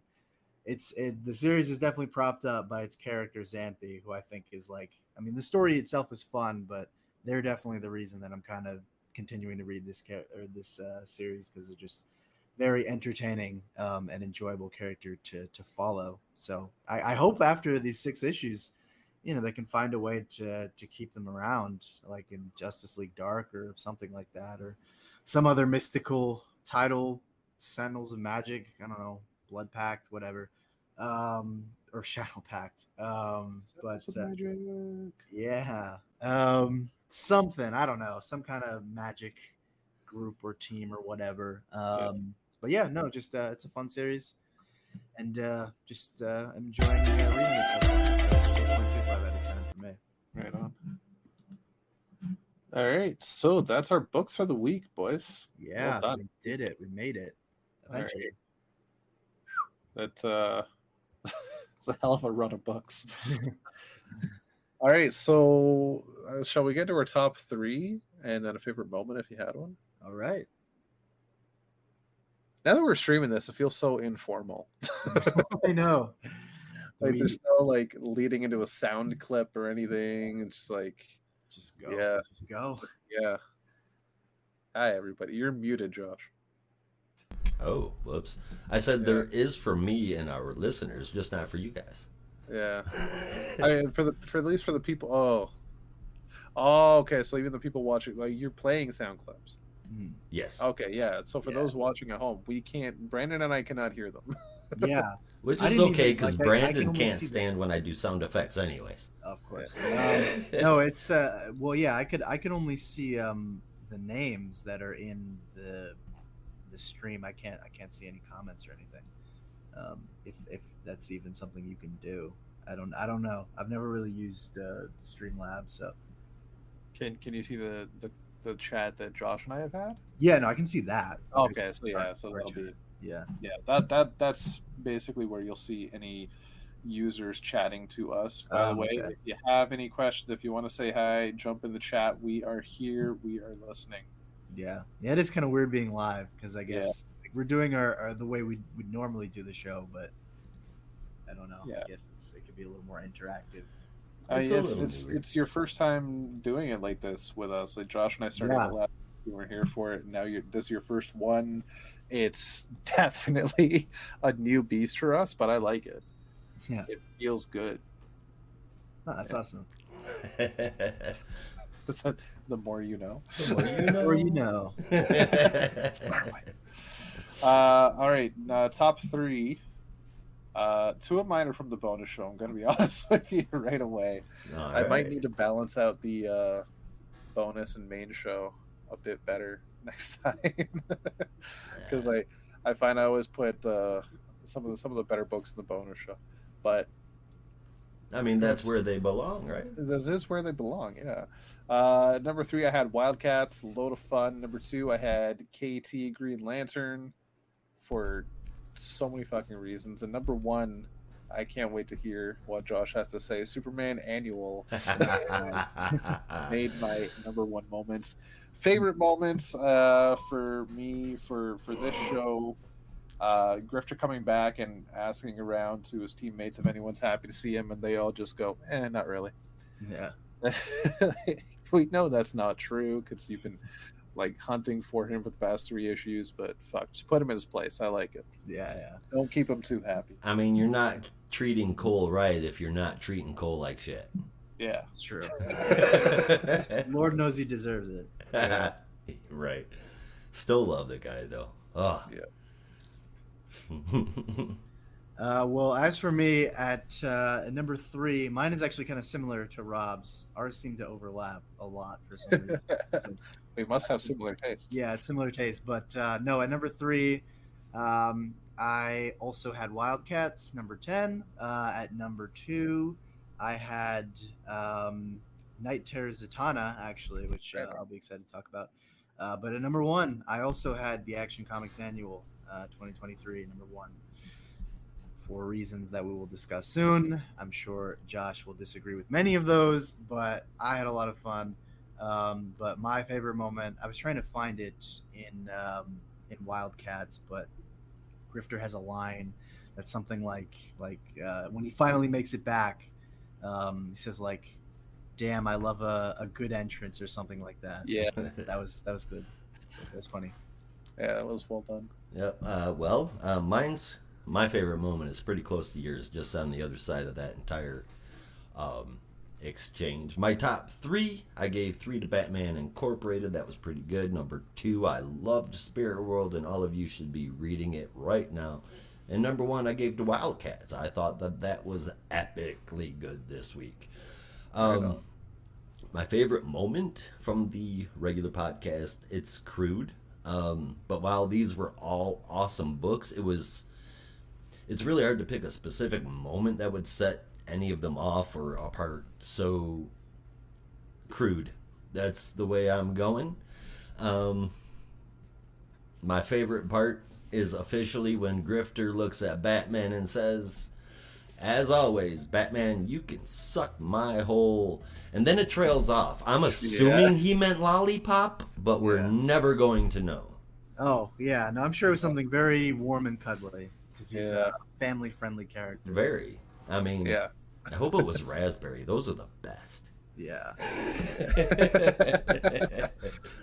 the series is definitely propped up by its character Xanthi, who I think is like, I mean, the story itself is fun, but they're definitely the reason that I'm kind of continuing to read this series, because they're just very entertaining and enjoyable character to follow. So I hope after these 6 issues, they can find a way to keep them around, like in Justice League Dark or something like that, or some other mystical title, Sentinels of Magic, I don't know, Blood Pact, whatever, or Shadow Pact. Yeah, something, I don't know, some kind of magic group or team or whatever. But yeah, no, just it's a fun series, and just enjoying reading it so far. So 8.25 out of 10 for me. Right on. All right, so that's our books for the week, boys. Yeah, we did it. We made it eventually. Right. That's it's a hell of a run of books. All right, so shall we get to our top 3 and then a favorite moment if you had one? All right. Now that we're streaming this, it feels so informal. I know. Like there's no like leading into a sound clip or anything. It's just like, just go. Yeah. Just go. Yeah. Hi everybody. You're muted, Josh. Oh, whoops. I said there is for me and our listeners, just not for you guys. Yeah. I mean, for at least for the people. Oh, okay. So even the people watching, like, you're playing sound clips. Yes. Okay, yeah. So for those watching at home, we can't. Brandon and I cannot hear them. Yeah. Which is okay, because Brandon can't stand when I do sound effects, anyways. Of course. No, it's well, yeah. I could only see the names that are in the stream. I can't see any comments or anything. If that's even something you can do, I don't know. I've never really used Streamlabs, so. Can you see the chat that Josh and I have had? Yeah, no, I can see that. Okay, so yeah, so that'll be that's basically where you'll see any users chatting to us. By the way, if you have any questions, if you want to say hi, jump in the chat. We are here. We are listening. Yeah, it is kind of weird being live, because I guess we're doing our the way we would normally do the show, but I don't know. Yeah. I guess it could be a little more interactive. It's your first time doing it like this with us. Like Josh and I started last, you weren't here for it, and now this is your first one. It's definitely a new beast for us, but I like it. Yeah, it feels good. Oh, that's awesome. Is that the more you know? The more you know. All right, top 3. 2 of mine are from the bonus show. I'm going to be honest with you right away. I might need to balance out the bonus and main show a bit better next time, because I find I always put some of the better books in the bonus show. But I mean, that's where they belong, right? This is where they belong. Yeah. Number 3, I had WildC.A.T.s, load of fun. Number 2, I had KT Green Lantern for so many fucking reasons. And number 1, I can't wait to hear what Josh has to say. Superman Annual made my number 1 moments. Favorite moments for me for this show, Grifter coming back and asking around to his teammates if anyone's happy to see him, and they all just go, not really. Yeah. We know that's not true, because you've been like hunting for him for the past 3 issues, but fuck, just put him in his place. I like it. Yeah. Don't keep him too happy. I mean, you're not treating Cole right if you're not treating Cole like shit. Yeah, it's true. Lord knows he deserves it. Yeah. Right. Still love the guy though. Oh. Yeah. Well, as for me, at number 3, mine is actually kind of similar to Rob's. Ours seem to overlap a lot for some reason. So, We must have similar tastes. yeah, it's similar taste. But no, at number 3, I also had Wildcats. Number 10. At number 2, I had Night Terror Zatanna, actually, which I'll be excited to talk about. But at number 1, I also had the Action Comics Annual 2023, number 1. For reasons that we will discuss soon. I'm sure Josh will disagree with many of those, but I had a lot of fun. But my favorite moment, I was trying to find it in Wildcats, but Grifter has a line that's something like when he finally makes it back, he says like, "Damn, I love a good entrance" or something like that. Yeah, that was good. So that was funny. Yeah, that was well done. Yep. Mine's my favorite moment is pretty close to yours, just on the other side of that entire exchange. My top 3, I gave 3 to Batman Incorporated. That was pretty good. Number 2, I loved Spirit World, and all of you should be reading it right now. And number 1, I gave to Wildcats. I thought that was epically good this week. My favorite moment from the regular podcast, it's crude. But while these were all awesome books, it's really hard to pick a specific moment that would set any of them off or apart. So crude. That's the way I'm going. My favorite part is officially when Grifter looks at Batman and says, "As always, Batman, you can suck my whole..." And then it trails off. I'm assuming he meant lollipop, but we're never going to know. Oh, yeah. No, I'm sure it was something very warm and cuddly. Because he's a family-friendly character. Very. I mean, I hope it was raspberry. Those are the best. Yeah.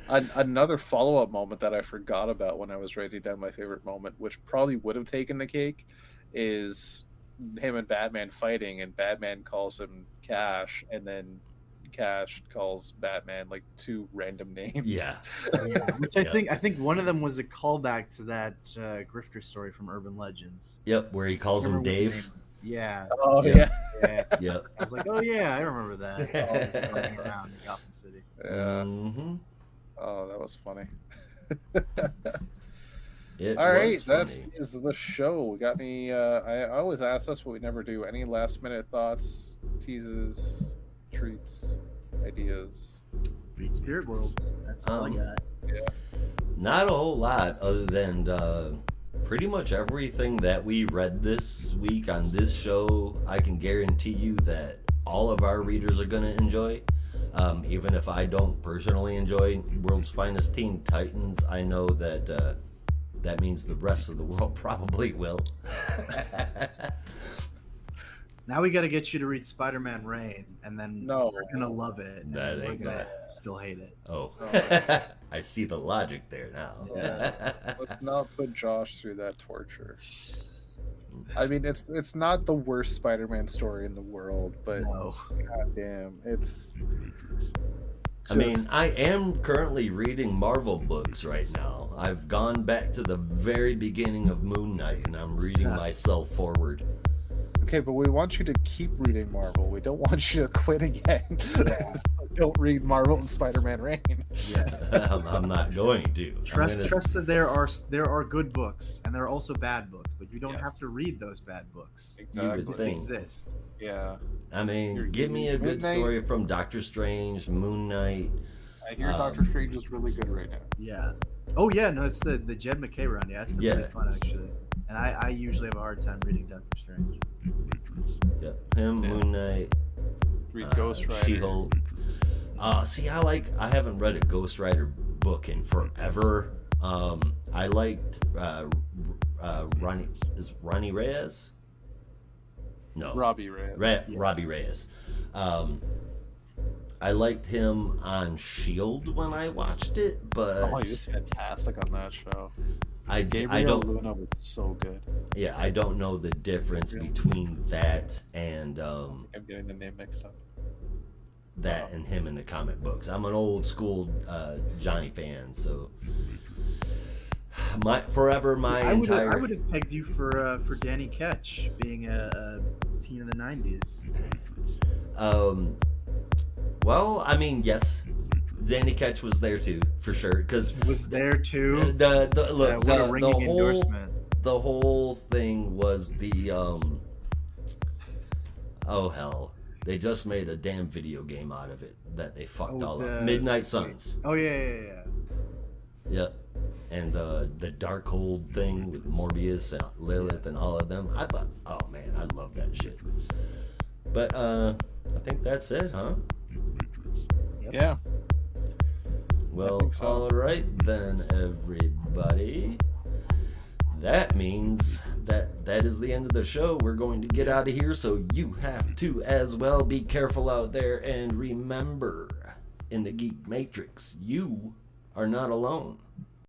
Another follow-up moment that I forgot about when I was writing down my favorite moment, which probably would have taken the cake, is him and Batman fighting, and Batman calls him Cash, and then Cash calls Batman like 2 random names. Yeah. Which I think one of them was a callback to that Grifter story from Urban Legends. Yep, where he calls him Dave. Yeah. Oh yeah. Yep. I was like, oh yeah, I remember that. Running around in Gotham City. Yeah. Mm-hmm. Oh, that was funny. All right, that is the show. We got any? I always ask this, but we never do. Any last-minute thoughts, teases, treats, ideas? Read Spirit World. That's all I got. Yeah. Not a whole lot, other than pretty much everything that we read this week on this show. I can guarantee you that all of our readers are going to enjoy. Even if I don't personally enjoy World's Finest Teen Titans, I know that that means the rest of the world probably will. Now we got to get you to read Spider-Man Reign, and then we're gonna love it. And that we're ain't gonna still hate it. Oh, I see the logic there now. Yeah. Let's not put Josh through that torture. I mean, it's not the worst Spider-Man story in the world, but goddamn, it's. I mean, I am currently reading Marvel books right now. I've gone back to the very beginning of Moon Knight, and I'm reading myself forward. Okay, but we want you to keep reading Marvel. We don't want you to quit again. So don't read Marvel and Spider-Man Reign. Yes. I'm not going to. Trust that there are good books, and there are also bad books, but you don't have to read those bad books. Exactly. They exist. Yeah. I mean, give me a good story from Doctor Strange, Moon Knight. I hear Doctor Strange is really good right now. Yeah. Oh yeah, no, it's the Jed McKay run. Yeah, it's been really fun actually. And I usually have a hard time reading Doctor Strange. Yep, him, Moon Knight. Read Ghost Rider. She-Hulk. See, I haven't read a Ghost Rider book in forever. I liked Ronnie Reyes? No. Robbie Reyes. Robbie Reyes. I liked him on S.H.I.E.L.D. when I watched it, but... Oh, he was fantastic on that show. Gabriel Luna was so good. Yeah, I don't know the difference between that and... I'm getting the name mixed up. That and him in the comic books. I'm an old school Johnny fan, so... I would have pegged you for Danny Ketch being a teen of the 90s. Well, I mean, yes, Danny Ketch was there too, for sure. Because was there too. What a ringing endorsement. The whole thing was the oh hell, they just made a damn video game out of it that they fucked all up. Midnight Suns. Oh yeah. Yep. And the Darkhold thing with Morbius and Lilith and all of them. I thought, oh man, I love that shit. But I think that's it, huh? Yep. Yeah. Well, so. All right then, everybody. That means that is the end of the show. We're going to get out of here, so you have to as well. Be careful out there, and remember, in the Geek Matrix, you are not alone.